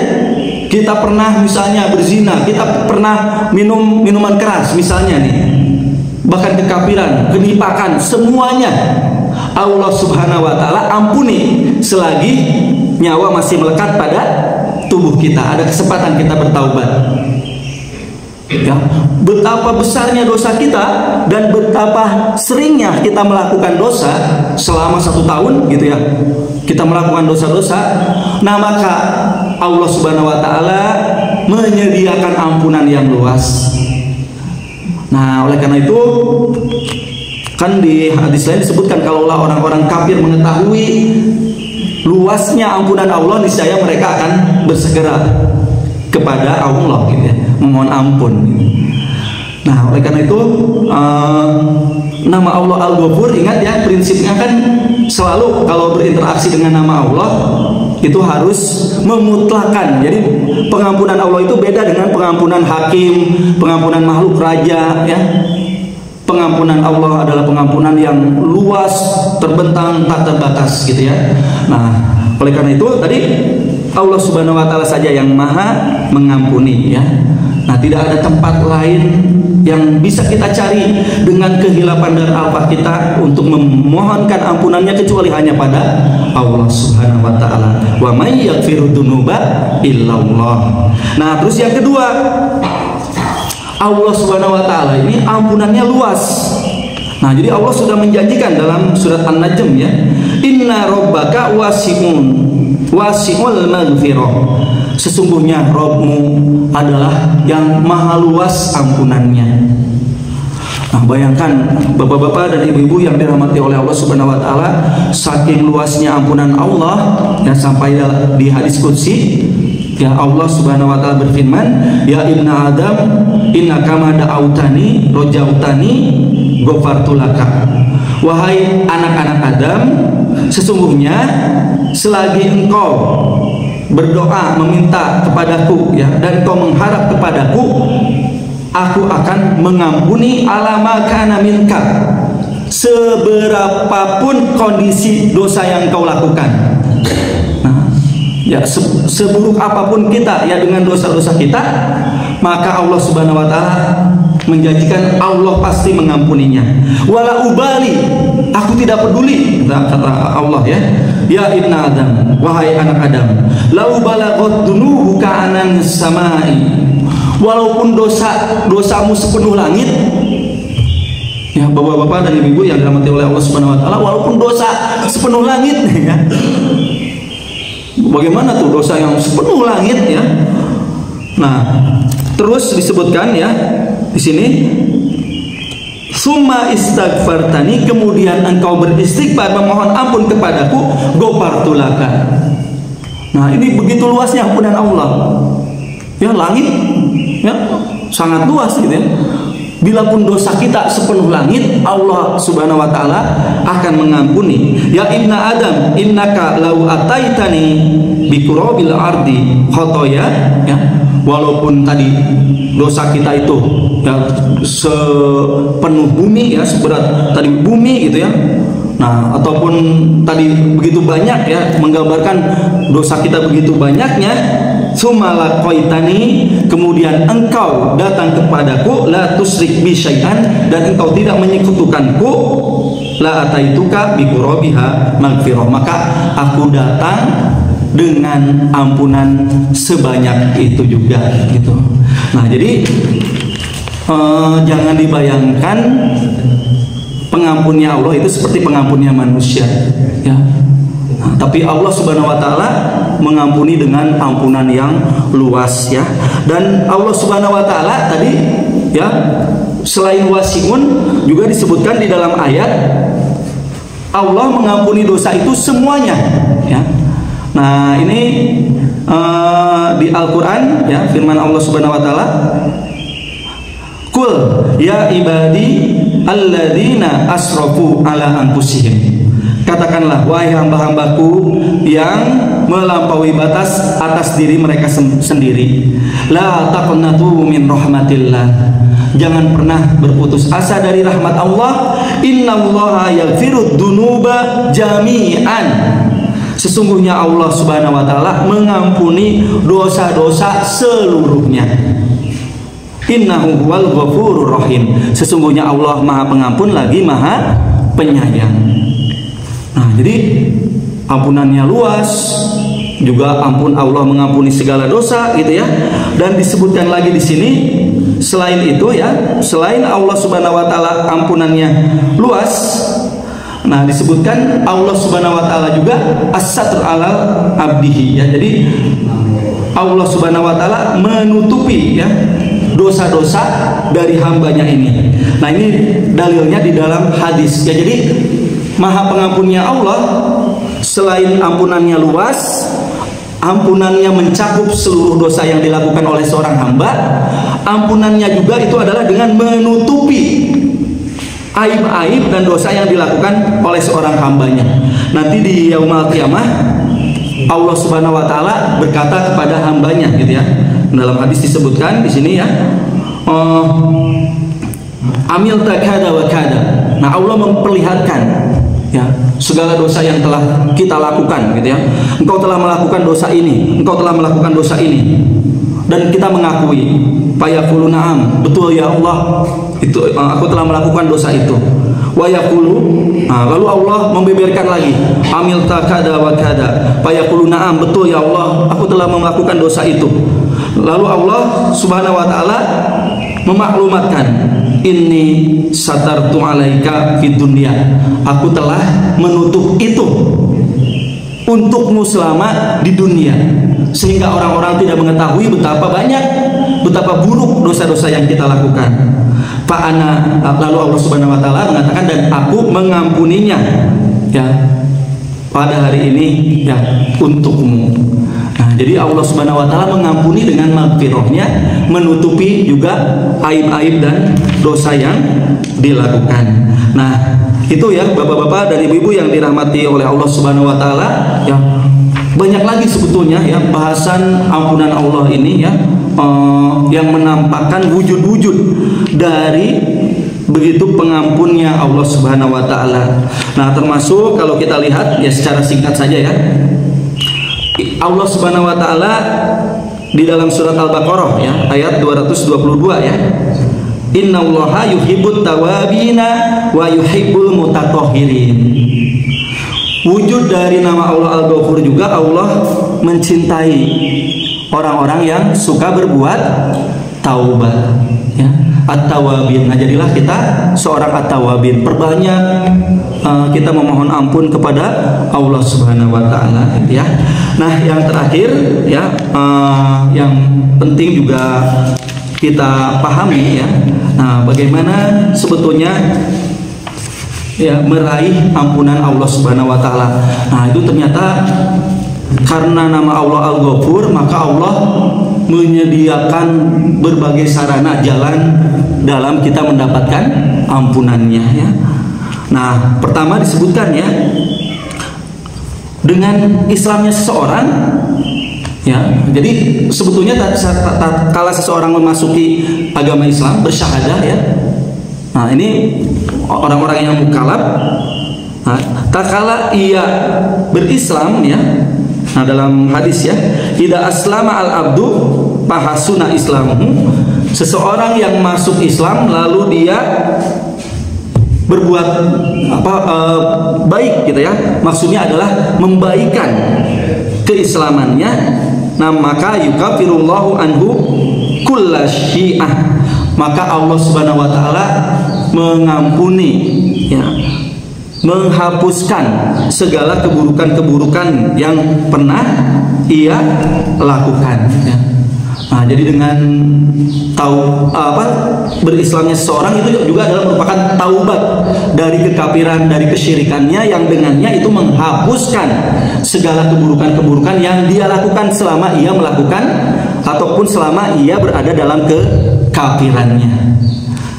Kita pernah misalnya berzina, kita pernah minum minuman keras misalnya nih. Bahkan kekafiran, kenipakan, semuanya Allah Subhanahu wa taala ampuni selagi nyawa masih melekat pada tubuh kita, ada kesempatan kita bertaubat. Ya, betapa besarnya dosa kita dan betapa seringnya kita melakukan dosa selama 1 tahun gitu ya. Kita melakukan dosa-dosa. Nah, maka Allah Subhanahu wa taala menyediakan ampunan yang luas. Nah, oleh karena itu kan di hadis lain disebutkan kalaulah orang-orang kafir mengetahui luasnya ampunan Allah, niscaya mereka akan bersegera kepada Allah gitu ya, memohon ampun gitu. Nah, oleh karena itu nama Allah Al-Ghafur, ingat ya, prinsipnya kan selalu kalau berinteraksi dengan nama Allah itu harus memutlakan. Jadi pengampunan Allah itu beda dengan pengampunan hakim, pengampunan makhluk raja ya. Pengampunan Allah adalah pengampunan yang luas, terbentang, tak terbatas gitu ya. Nah, oleh karena itu tadi Allah Subhanahu wa taala saja yang Maha mengampuni ya. Nah, tidak ada tempat lain yang bisa kita cari dengan kehilapan dan alfa kita untuk memohonkan ampunannya kecuali hanya pada Allah Subhanahu wa taala. Wa may yaghfiru dzunuba illallah. Nah, terus yang kedua, Allah Subhanahu wa taala ini ampunannya luas. Nah, jadi Allah sudah menjanjikan dalam surat An-Najm ya, inna rabbaka wasi'ul maghfirah. Sesungguhnya Rabbmu adalah yang maha luas ampunannya. Nah, bayangkan bapak-bapak dan ibu-ibu yang dirahmati oleh Allah Subhanahu wa taala, saking luasnya ampunan Allah yang sampai di hadis qudsi ya, Allah Subhanahu wa taala berfirman, ya ibna Adam innaka ma da'autani rojautani ghafartu laka. Wahai anak-anak Adam, sesungguhnya selagi engkau berdoa meminta kepadaku ya, dan kau mengharap kepadaku, aku akan mengampuni alama kana minka, seberapapun kondisi dosa yang kau lakukan. Nah, ya, seburuk apapun kita ya dengan dosa-dosa kita, maka Allah Subhanahu wa taala menjanjikan Allah pasti mengampuninya. Wala ubali, aku tidak peduli, kata Allah ya. Ya ibna Adam, wahai anak Adam, lau balagot dunuhu ka'anan samai, walaupun dosamu sepenuh langit ya, bapak-bapak dan ibu-ibu yang dirahmati oleh Allah Subhanahu wa taala, walaupun dosa sepenuh langit ya. Bagaimana tuh dosa yang sepenuh langit ya? Nah, terus disebutkan ya di sini, summa istaghfartani, kemudian engkau beristighfar memohon ampun kepadaku, ghafartu laka. Nah, ini begitu luasnya ampunan Allah. Ya, langit ya sangat luas gitu ya. Bila pun dosa kita sepenuh langit, Allah Subhanahu wa taala akan mengampuni. Ya ibna Adam, innaka lau ataitani biqurabil ardi khotoya ya. Walaupun tadi dosa kita itu ya sepenuh bumi ya, seberat tadi bumi gitu ya. Nah, ataupun tadi begitu banyak ya, menggambarkan dosa kita begitu banyaknya, sumala qaitani, kemudian engkau datang kepadaku, la tusrik bi syai'an, dan engkau tidak menyekutukanku, la ataituka bi qurabiha maghfirah, maka aku datang dengan ampunan sebanyak itu juga gitu. Nah, jadi jangan dibayangkan pengampunnya Allah itu seperti pengampunnya manusia ya. Nah, tapi Allah Subhanahu wa taala mengampuni dengan ampunan yang luas ya. Dan Allah Subhanahu wa taala tadi ya, selain wasiun juga disebutkan di dalam ayat, Allah mengampuni dosa itu semuanya ya. Nah, ini di Al-Qur'an ya, firman Allah Subhanahu wa taala, Qul ya ibadi alladzina asrafu ala anfusihim. Katakanlah, wahai hamba-hambaku yang melampaui batas atas diri mereka sendiri. La taqnatu min rahmatillah. Jangan pernah berputus asa dari rahmat Allah. Innallaha yaghfirud dzunuba jami'an. Sesungguhnya Allah Subhanahu wa taala mengampuni dosa-dosa seluruhnya. Innahu huwal ghafurur rahim. Sesungguhnya Allah Maha Pengampun lagi Maha Penyayang. Nah, jadi ampunannya luas, juga ampun Allah mengampuni segala dosa gitu ya. Dan disebutkan lagi di sini, selain itu ya, selain Allah Subhanahu wa taala ampunannya luas, nah disebutkan Allah Subhanahu wa taala juga as-satr alal abdihi ya. Jadi Allah Subhanahu wa taala menutupi ya dosa-dosa dari hambanya ini. Nah, ini dalilnya di dalam hadis ya. Jadi Maha Pengampunnya Allah, selain ampunannya luas, ampunannya mencakup seluruh dosa yang dilakukan oleh seorang hamba. Ampunannya juga itu adalah dengan menutupi aib-aib dan dosa yang dilakukan oleh seorang hambanya. Nanti di yaumul qiyamah Allah Subhanahu wa taala berkata kepada hambanya gitu ya. Dalam hadis disebutkan di sini ya, amil takada wa kada. Nah, Allah memperlihatkan ya segala dosa yang telah kita lakukan gitu ya. Engkau telah melakukan dosa ini, engkau telah melakukan dosa ini. Dan kita mengakui, fayaqulu na'am, betul ya Allah, itu aku telah melakukan dosa itu. Wa yaqulu, lalu Allah membeberkan lagi, amil takada wa kada, fayaqulu na'am, betul ya Allah, aku telah melakukan dosa itu. Lalu Allah Subhanahu wa taala memaklumatkan, inni satartu alaika fid dunya, aku telah menutup itu untukmu selama di dunia, sehingga orang-orang tidak mengetahui betapa banyak, betapa buruk dosa-dosa yang kita lakukan. Fa'ana, lalu Allah Subhanahu wa taala mengatakan, dan aku mengampuninya ya pada hari ini ya untukmu. Nah, jadi Allah Subhanahu wa taala mengampuni dengan maghfirahnya, menutupi juga aib-aib dan dosa yang dilakukan. Nah, itu ya bapak-bapak dan ibu-ibu yang dirahmati oleh Allah Subhanahu wa taala ya. Banyak lagi sebetulnya ya bahasan ampunan Allah ini ya, yang menampakkan wujud-wujud dari begitu pengampunnya Allah Subhanahu wa taala. Nah, termasuk kalau kita lihat ya secara singkat saja ya, Allah Subhanahu wa taala di dalam surat Al-Baqarah ya ayat 222 ya, innallaha yuhibbut tawabina wa yuhibbul mutatahhirin. Wujud dari nama Allah Al-Ghafur juga, Allah mencintai orang-orang yang suka berbuat taubat ya, at-tawabin. Nah, jadilah kita seorang at-tawabin, perbanyak kita memohon ampun kepada Allah Subhanahu wa taala ya. Nah, yang terakhir ya, yang penting juga kita pahami ya, nah bagaimana sebetulnya ya meraih ampunan Allah Subhanahu wa taala. Nah, itu ternyata karena nama Allah Al-Ghafur, maka Allah menyediakan berbagai sarana jalan dalam kita mendapatkan ampunannya ya. Nah, pertama disebutkan ya, dengan Islamnya seseorang ya. Jadi sebetulnya kala seseorang memasuki agama Islam, bersyahadah ya. Nah, ini orang-orang yang mukallaf. Nah, tak kala ia berislam ya. Nah, dalam hadis ya, idza aslama al-abdu fahasuna islamuhu. Seseorang yang masuk Islam lalu dia berbuat baik gitu ya. Maksudnya adalah membaikkan keislamannya. Nah, maka yukafirullahu anhu kullasyi'ah. Maka Allah Subhanahu wa taala mengampuni ya, menghapuskan segala keburukan-keburukan yang pernah ia lakukan ya. Nah, jadi dengan berislamnya seseorang itu juga adalah merupakan taubat dari kekafiran, dari kesyirikannya, yang dengannya itu menghapuskan segala keburukan-keburukan yang dia lakukan selama ia melakukan ataupun selama ia berada dalam kekafirannya.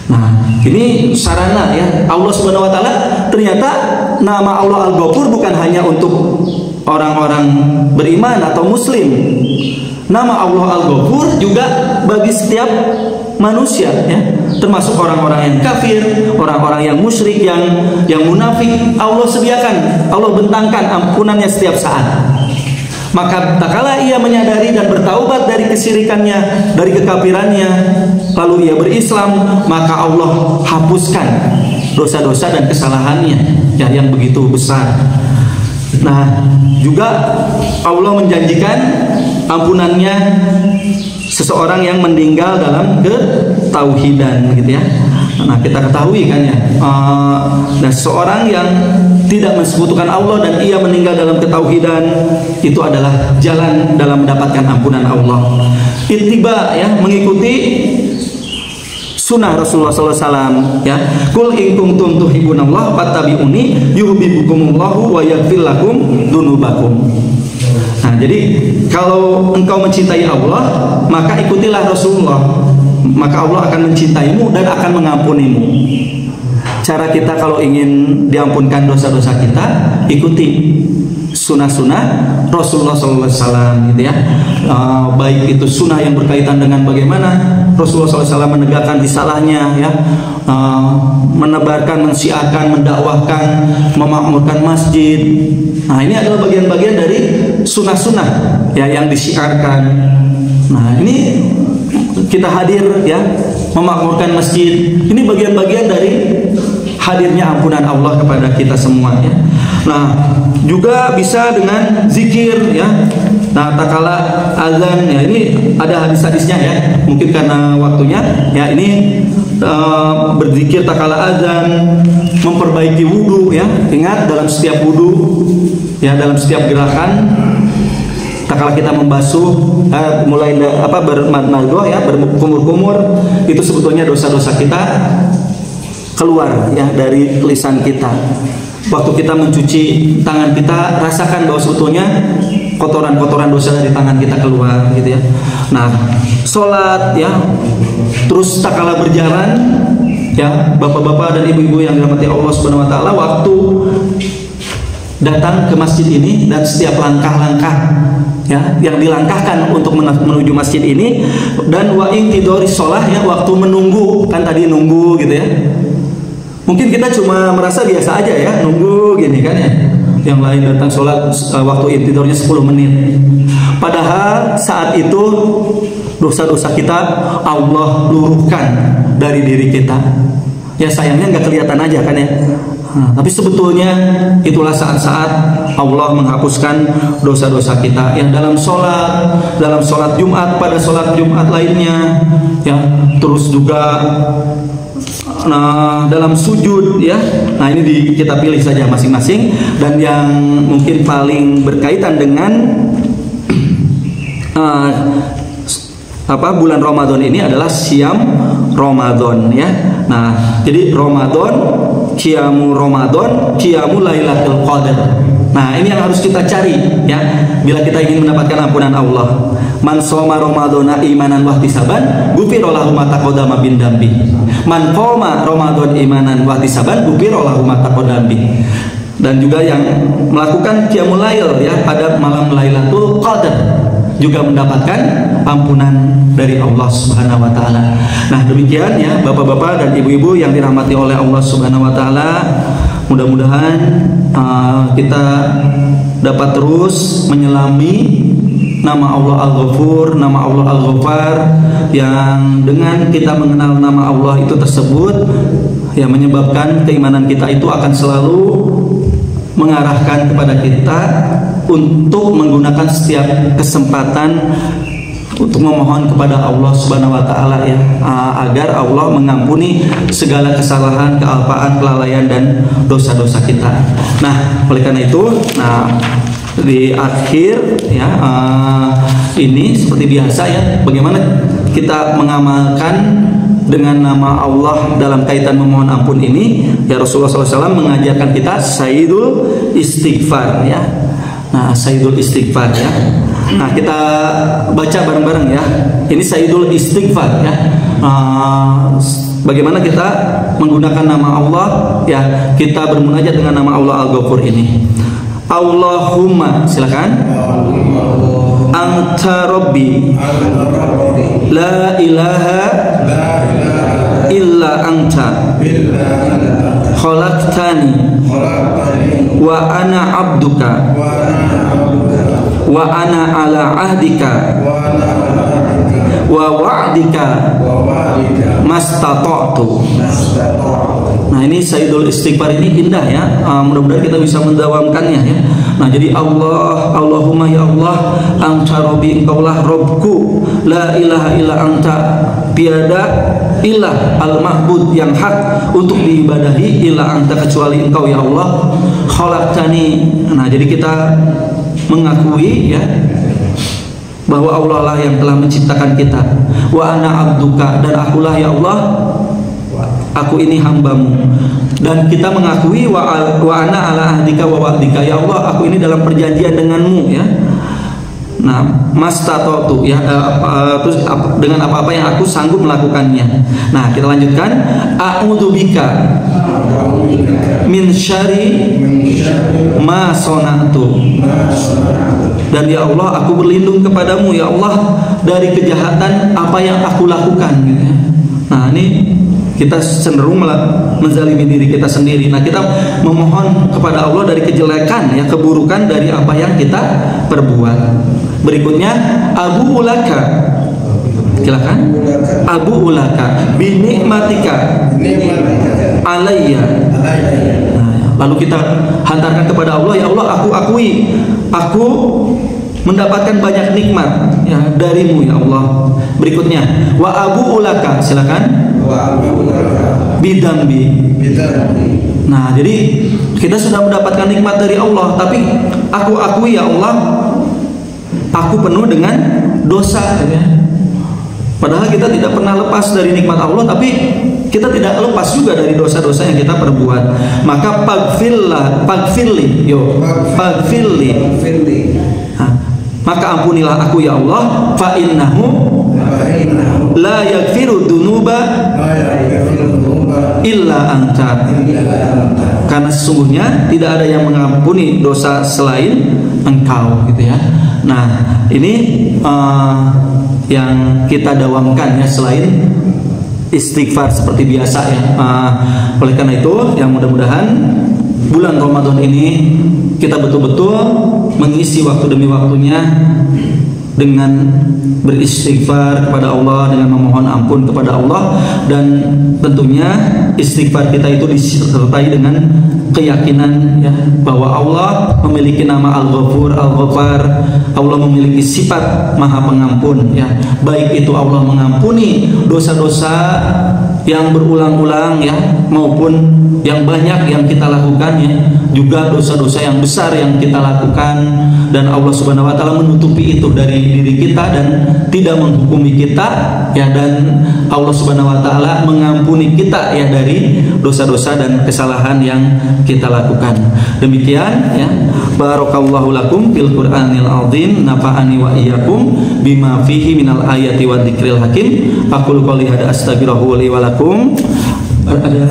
Nah, ini sarana ya. Allah Subhanahu wa taala, ternyata nama Allah Al-Ghafur bukan hanya untuk orang-orang beriman atau muslim. Nama Allah Al-Ghafur juga bagi setiap manusia ya, termasuk orang-orang yang kafir, orang-orang yang musyrik, yang munafik. Allah sediakan, Allah bentangkan ampunannya setiap saat. Maka tak kala ia menyadari dan bertaubat dari kesyirikannya, dari kekafirannya, lalu ia berislam, maka Allah hapuskan dosa-dosa dan kesalahannya ya, yang begitu besar. Nah, juga Allah menjanjikan ampunannya seseorang yang meninggal dalam ketauhidan gitu ya. Nah, kita ketahui kan ya, dan seseorang yang tidak mensekutukan Allah dan ia meninggal dalam ketauhidan, itu adalah jalan dalam mendapatkan ampunan Allah. Ittiba ya, mengikuti sunnah Rasulullah SAW ya. Qul in kuntum tuhibbunallaha fattabi'uni yuhibbukumullahu wa yaghfir lakum dzunubakum. Nah, jadi kalau engkau mencintai Allah, maka ikutilah Rasulullah, maka Allah akan mencintaimu dan akan mengampunimu. Cara kita kalau ingin diampunkan dosa-dosa kita, ikuti sunnah-sunnah Rasulullah SAW gitu ya. Baik itu sunnah yang berkaitan dengan bagaimana Rasulullah SAW menegakkan risalahnya ya, menebarkan, mensiarkan, mendakwahkan, memakmurkan masjid. Nah, ini adalah bagian-bagian dari sunnah-sunnah ya yang disiarkan. Nah, ini kita hadir ya, memakmurkan masjid. Ini bagian-bagian dari hadirnya ampunan Allah kepada kita semua ya. Nah, juga bisa dengan zikir ya. Nah, tak kala azan ya, ini ada hadis-hadisnya ya. Mungkin karena waktunya ya, ini berzikir tak kala azan, memperbaiki wudu ya. Ingat, dalam setiap wudu ya, dalam setiap gerakan, tak kala kita membasuh mulai bermadmadah ya, berkumur-kumur, itu sebetulnya dosa-dosa kita keluar ya dari lisan kita. Waktu kita mencuci tangan kita, rasakan bahwa sebetulnya kotoran-kotoran dosa dari tangan kita keluar gitu ya. Nah, sholat ya, terus tak kalah berjalan ya, bapak-bapak dan ibu-ibu yang dirahmati Allah Subhanahu wa taala, waktu datang ke masjid ini dan setiap langkah-langkah ya yang dilangkahkan untuk menuju masjid ini, dan wa intidori sholah ya, waktu menunggu, kan tadi nunggu gitu ya. Mungkin kita cuma merasa biasa aja ya, nunggu gini kan ya. Yang lain datang sholat waktu intidornya 10 menit. Padahal saat itu dosa-dosa kita Allah luruhkan dari diri kita. Ya sayangnya nggak kelihatan aja kan ya. Nah, tapi sebetulnya itulah saat-saat Allah menghapuskan dosa-dosa kita yang dalam sholat Jumat, pada sholat Jumat lainnya ya, terus juga dalam sujud ya. Nah, ini kita pilih saja masing-masing, dan yang mungkin paling berkaitan dengan bulan Ramadan ini adalah siam Ramadan ya. Nah, jadi Ramadan, qiyamu Ramadan, qiyamu Lailatul Qadar. Nah, ini yang harus kita cari ya, bila kita ingin mendapatkan ampunan Allah. Man shoma Ramadana imanan wa ihtisaban, ghufira lahu ma taqaddama min dambi. Man qoma Ramadan imanan wa ihtisaban, ghufira lahu ma taqaddama. Dan juga yang melakukan qiyamul lail ya pada malam Lailatul Qadar juga mendapatkan ampunan dari Allah Subhanahu wa taala. Nah, demikian ya Bapak-bapak dan Ibu-ibu yang dirahmati oleh Allah Subhanahu wa taala. Mudah-mudahan kita dapat terus menyelami nama Allah Al-Ghafur, nama Allah Al-Ghaffar, yang dengan kita mengenal nama Allah itu tersebut ya menyebabkan keimanan kita itu akan selalu mengarahkan kepada kita untuk menggunakan setiap kesempatan untuk memohon kepada Allah Subhanahu wa taala ya, agar Allah mengampuni segala kesalahan, kealpaan, kelalaian dan dosa-dosa kita. Nah, oleh karena itu, di akhir ya ini seperti biasa ya, bagaimana kita mengamalkan dengan nama Allah dalam kaitan memohon ampun ini ya. Rasulullah SAW mengajarkan kita sayyidul istighfar ya. Nah, sayyidul istighfar ya. Nah, kita baca bareng-bareng ya. Ini sayyidul istighfar ya. Bagaimana kita menggunakan nama Allah ya, kita bermunajat dengan nama Allah Al-Ghafur ini. Allahumma, silakan. Anta Rabbi, la ilaha illa anta, khalaqtani wa ana abduka, wa ana ala ahdika wa wa'dika mastata'tu. Nah, ini sayyidul istighfar ini indah ya. Mudah-mudahan kita bisa mendawamkannya ya. Nah, jadi Allahumma ya Allah, anta rabbi, engkaulah Rabbku, la ilaha illa anta, tiada ilah al-ma'bud yang hak untuk diibadahi illa anta, kecuali engkau ya Allah, khalaqtani. Nah, jadi kita mengakui ya bahwa Allah lah yang telah menciptakan kita, wa ana abduka, dan akulah ya Allah, aku ini hambamu. Dan kita mengakui wa ana ala ahdika wa wa'dika, ya Allah, aku ini dalam perjanjian denganmu ya. Nah, mastata'tu ya, terus dengan apa-apa yang aku sanggup melakukannya. Nah, kita lanjutkan. A'udzubika min syarri ma sana'tu. Dan ya Allah, aku berlindung kepadamu ya Allah dari kejahatan apa yang aku lakukan gitu ya. Nah, ini kita cenderung menzalimi diri kita sendiri. Nah, kita memohon kepada Allah dari kejelekan ya, keburukan dari apa yang kita perbuat. Berikutnya, Abu Ulaka. Silakan. Abu Ulaka bi nikmatika alayya. Nah, lalu kita hantarkan kepada Allah, ya Allah, aku akui aku mendapatkan banyak nikmat ya darimu ya Allah. Berikutnya, wa abu ulaka. Silakan. Wa abu ulaka bidambi. Nah, jadi kita sudah mendapatkan nikmat dari Allah, tapi aku akui ya Allah, aku penuh dengan dosa ya. Padahal kita tidak pernah lepas dari nikmat Allah, tapi kita tidak lepas juga dari dosa-dosa yang kita perbuat. Maka pagfirli. Maka ampunilah aku ya Allah, fa innahu la yaghfiru dzunuba illa anta. Karena sesungguhnya tidak ada yang mengampuni dosa selain Engkau gitu ya. Nah, ini yang kita dawamkan ya, selain istighfar seperti biasa ya. Oleh karena itu, yang mudah-mudahan bulan Ramadan ini kita betul-betul mengisi waktu demi waktunya dengan beristighfar kepada Allah, dengan memohon ampun kepada Allah, dan tentunya istighfar kita itu disertai dengan keyakinan ya, bahwa Allah memiliki nama Al-Ghafur, Al-Ghaffar. Allah memiliki sifat Maha Pengampun ya. Baik itu Allah mengampuni dosa-dosa yang berulang-ulang ya, maupun yang banyak yang kita lakukan ya, juga dosa-dosa yang besar yang kita lakukan, dan Allah Subhanahu wa taala menutupi itu dari diri kita dan tidak menghukumi kita ya, dan Allah Subhanahu wa taala mengampuni kita ya dari dosa-dosa dan kesalahan yang kita lakukan. Demikian ya. Barakallahu lakum fil Qur'anil azim, nafa'ani wa iyyakum bima fihi minal ayati wa dzikril hakim. Aqulu qouli hada astaghfiruhu li wa lakum. Ada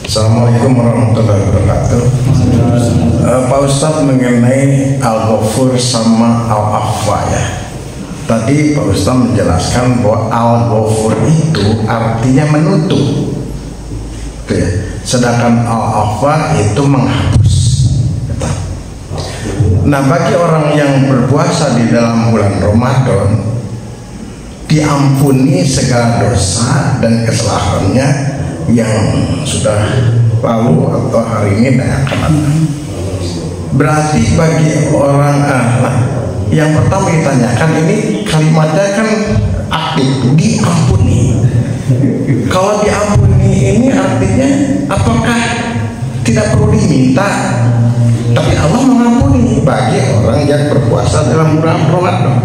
Assalamualaikum warahmatullahi wabarakatuh. Pak Ustadz, mengenai Al-Ghafur sama Al-Afwa ya. Tadi Pak Ustadz menjelaskan bahwa Al-Ghafur itu artinya menutup ya. Sedangkan Al-Afwa itu menghapus. Nah, bagi orang yang berpuasa di dalam bulan Ramadan, diampuni segala dosa dan kesalahannya yang sudah lalu atau hari ini dan akan datang. Berarti bagi orang yang pertama ditanyakan, ini kalimatnya kan aktif, diampuni. Kalau diampuni ini artinya apakah tidak perlu diminta, tapi Allah mengampuni bagi orang yang berpuasa dalam bulan Ramadan.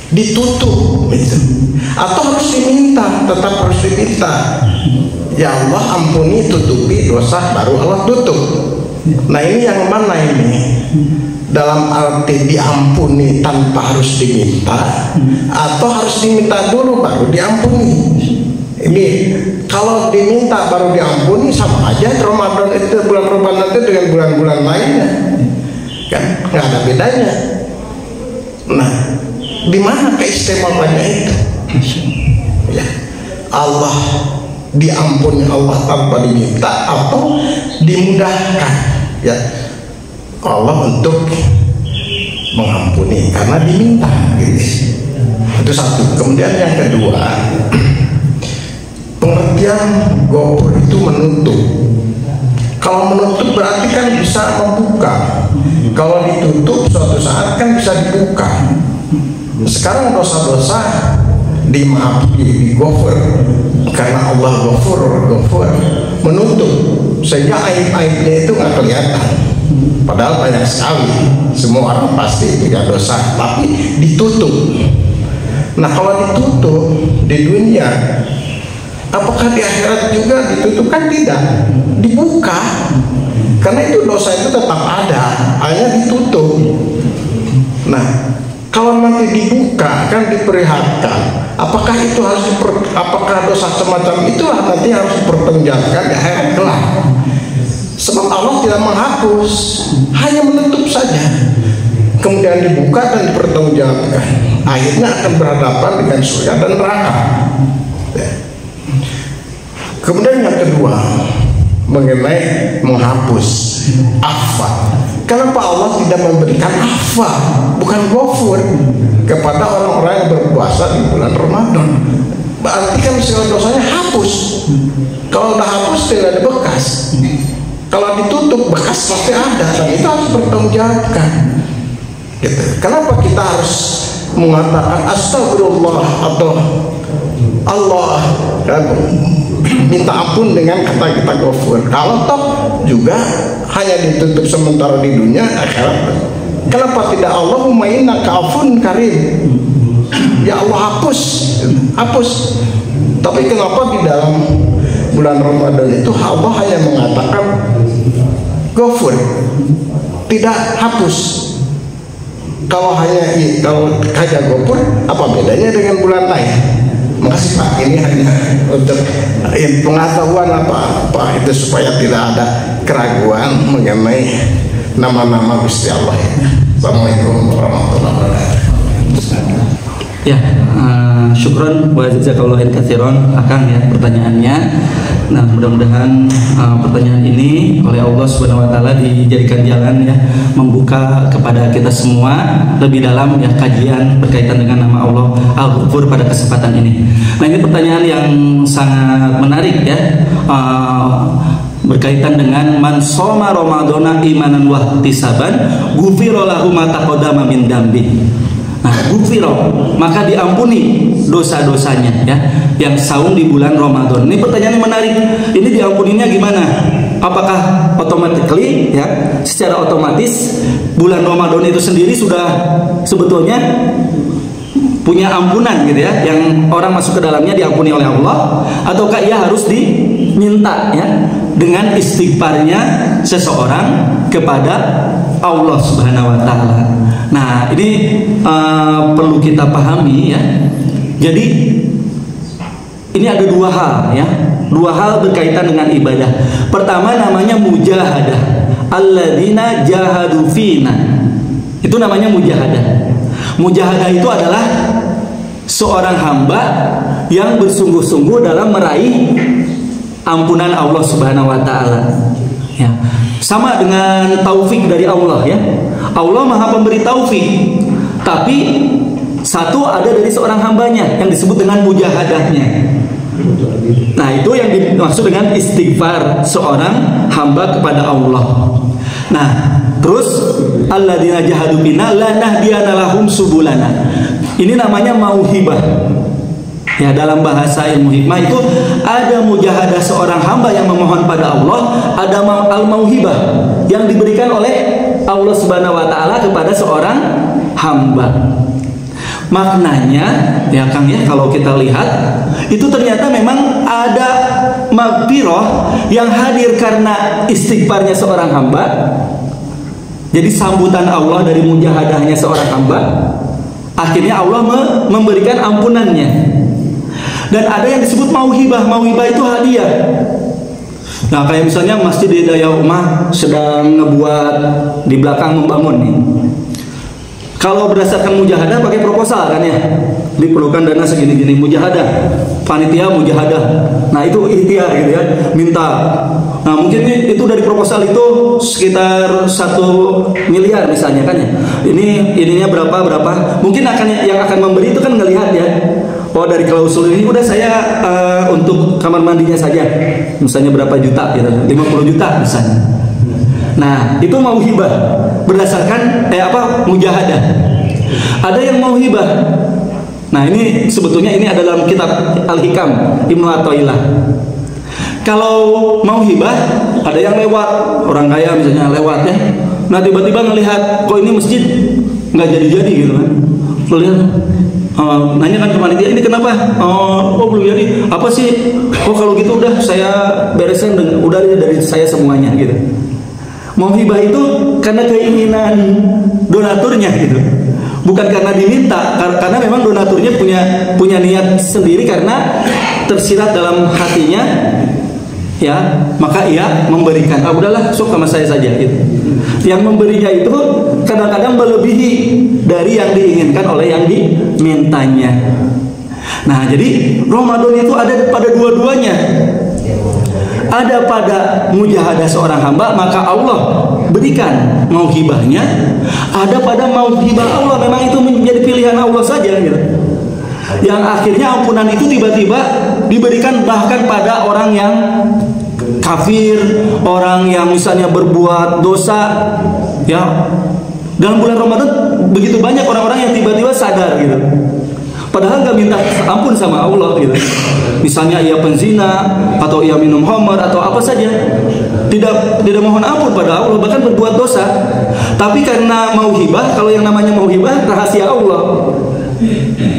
Ditutup gitu. Atau harus diminta, tetap harus diminta, ya Allah ampuni, tutupi dosa, baru Allah tutup. Nah, ini yang mana ini? Dalam arti diampuni tanpa harus diminta, atau harus diminta dulu baru diampuni? Ini kalau diminta baru diampuni, sama aja Ramadan itu, bulan Ramadan itu dengan bulan-bulan lainnya kan nggak ada bedanya. Nah, di mana keistimewaannya itu? Ya, Allah diampuni Allah tanpa diminta atau dimudahkan ya Allah untuk mengampuni karena diminta gitu. Itu satu. Kemudian yang kedua, pengertian Ghafur itu menutup. Kalau menutup berarti kan bisa membuka. Kalau ditutup suatu saat kan bisa dibuka. Sekarang dosa-dosa dimaafkan, di-Ghafur karena Allah Ghafur menutup, sehingga aib-aibnya itu nggak kelihatan. Padahal banyak sekali, semua orang pasti punya dosa, tapi ditutup. Nah, kalau ditutup di dunia, apakah di akhirat juga ditutup? Kan tidak, dibuka. Karena itu dosa itu tetap ada, hanya ditutup. Nah, kalau nanti dibuka kan diperlihatkan, apakah itu harus apakah dosa semacam itulah nanti harus dipertanggungjawabkan di akhirat kelak. Sebab Allah tidak menghapus, hanya menutup saja. Kemudian dibuka dan dipertanggungjawabkan. Akhirnya akan berhadapan dengan surga dan neraka. Ya. Kemudian yang kedua mengenai menghapus afa. Kenapa Allah tidak memberikan afa, bukan ghafur kepada orang-orang yang berpuasa di bulan Ramadan? Berarti kan segala dosanya hapus. Kalau udah hapus tidak ada bekas. Kalau ditutup bekas pasti ada, dan itu harus bertanggungjawabkan. Gitu. Kenapa kita harus mengatakan astagfirullah atau Allah dan minta ampun dengan kata kita ghafur? Kalau toh juga hanya ditutup sementara di dunia, akhirat. Kenapa tidak Allahumma innaka afun karim? Ya Allah hapus. Tapi kenapa di dalam bulan Ramadan itu Allah hanya mengatakan ghafur, tidak hapus? Kalau hanya ghafur, apa bedanya dengan bulan lain? Makasih Pak, ini hanya untuk pengetahuan apa itu supaya tidak ada keraguan mengenai nama-nama Gusti Allah. Assalamualaikum warahmatullahi wabarakatuh. Ya, syukron wa jazakallahu katsiran Akang ya pertanyaannya. Nah, mudah-mudahan pertanyaan ini oleh Allah Subhanahu wa taala dijadikan jalan ya, membuka kepada kita semua lebih dalam ya kajian berkaitan dengan nama Allah Al-Ghafur pada kesempatan ini. Nah, ini pertanyaan yang sangat menarik ya. Berkaitan dengan man shoma ramadhana imanan wa ihtisaban ghufira lahu ma taqaddama min dambi. Nah, ghufira maka diampuni dosa-dosanya ya yang saum di bulan Ramadan. Ini pertanyaan yang menarik. Ini diampuninya gimana? Apakah automatically ya, secara otomatis bulan Ramadan itu sendiri sudah sebetulnya punya ampunan gitu ya, yang orang masuk ke dalamnya diampuni oleh Allah, ataukah ia harus diminta ya dengan istighfarnya seseorang kepada Allah Subhanahu wa taala. Nah, ini perlu kita pahami ya. Jadi ini ada dua hal ya, dua hal berkaitan dengan ibadah. Pertama namanya mujahadah, alladzina jahadu fina. Itu namanya mujahadah. Mujahadah itu adalah seorang hamba yang bersungguh-sungguh dalam meraih ampunan Allah Subhanahu wa taala. Ya. Sama dengan taufik dari Allah ya. Allah Maha Pemberi taufik. Tapi satu ada dari seorang hambanya yang disebut dengan mujahadahnya. Nah, itu yang dimaksud dengan istighfar seorang hamba kepada Allah. Nah, terus alladzina jahadu bina lanahdiyana lahum subulana. Ini namanya mauhibah. Ya, dalam bahasa ilmu hikmah itu ada mujahadah seorang hamba yang memohon pada Allah, ada al-mauhibah yang diberikan oleh Allah Subhanahu wa taala kepada seorang hamba. Maknanya ya Kang ya, kalau kita lihat itu ternyata memang ada maghfirah yang hadir karena istighfarnya seorang hamba. Jadi sambutan Allah dari mujahadahnya seorang hamba, akhirnya Allah memberikan ampunannya. Dan ada yang disebut mauhibah. Mauhibah itu hadiah. Nah, kayak misalnya masjid di Daya Umah sedang ngebuat di belakang membangun nih. Kalau berdasarkan mujahadah pakai proposal kan ya, diperlukan dana segini-gini, mujahadah, panitia mujahadah. Nah, itu ikhtiar gitu ya, minta. Nah, mungkin itu dari proposal itu sekitar 1 miliar misalnya kan ya. Ininya berapa? Mungkin yang akan memberi itu kan ngelihat ya. Oh, dari klausul ini udah saya untuk kamar mandinya saja misalnya berapa juta gitu, 50 juta misalnya. Nah, itu mauhibah berdasarkan mujahadah. Ada yang mauhibah. Nah, ini sebetulnya ini ada dalam kitab Al-Hikam Ibnu Athaillah. Kalau mauhibah ada yang lewat, orang kaya misalnya lewat ya. Nah, tiba-tiba ngelihat kok ini masjid nggak jadi-jadi gitu kan. Lo lihat nanya kan ke panitia, ini kenapa? Oh belum jadi. Apa sih? Oh kalau gitu udah saya beresin, udah dari saya semuanya gitu. Mau hibah itu karena keinginan donaturnya gitu, bukan karena diminta, karena memang donaturnya punya niat sendiri karena tersirat dalam hatinya, ya, maka ia memberikan. Ah, udahlah, sok sama saya saja gitu. Yang memberinya itu kadang-kadang melebihi dari yang diinginkan oleh yang dimintanya. Nah, jadi Ramadan itu ada pada dua-duanya. Ada pada mujahadah seorang hamba, maka Allah berikan mauhibahnya. Ada pada mauhibah Allah, memang itu menjadi pilihan Allah saja gitu. Yang akhirnya ampunan itu tiba-tiba diberikan bahkan pada orang yang kafir, orang yang misalnya berbuat dosa, ya. Dalam bulan Ramadan begitu banyak orang-orang yang tiba-tiba sadar gitu, padahal nggak minta ampun sama Allah gitu. Misalnya ia penzina atau ia minum khamar atau apa saja, tidak mohon ampun pada Allah, bahkan berbuat dosa. Tapi karena mauhibah, kalau yang namanya mauhibah rahasia Allah,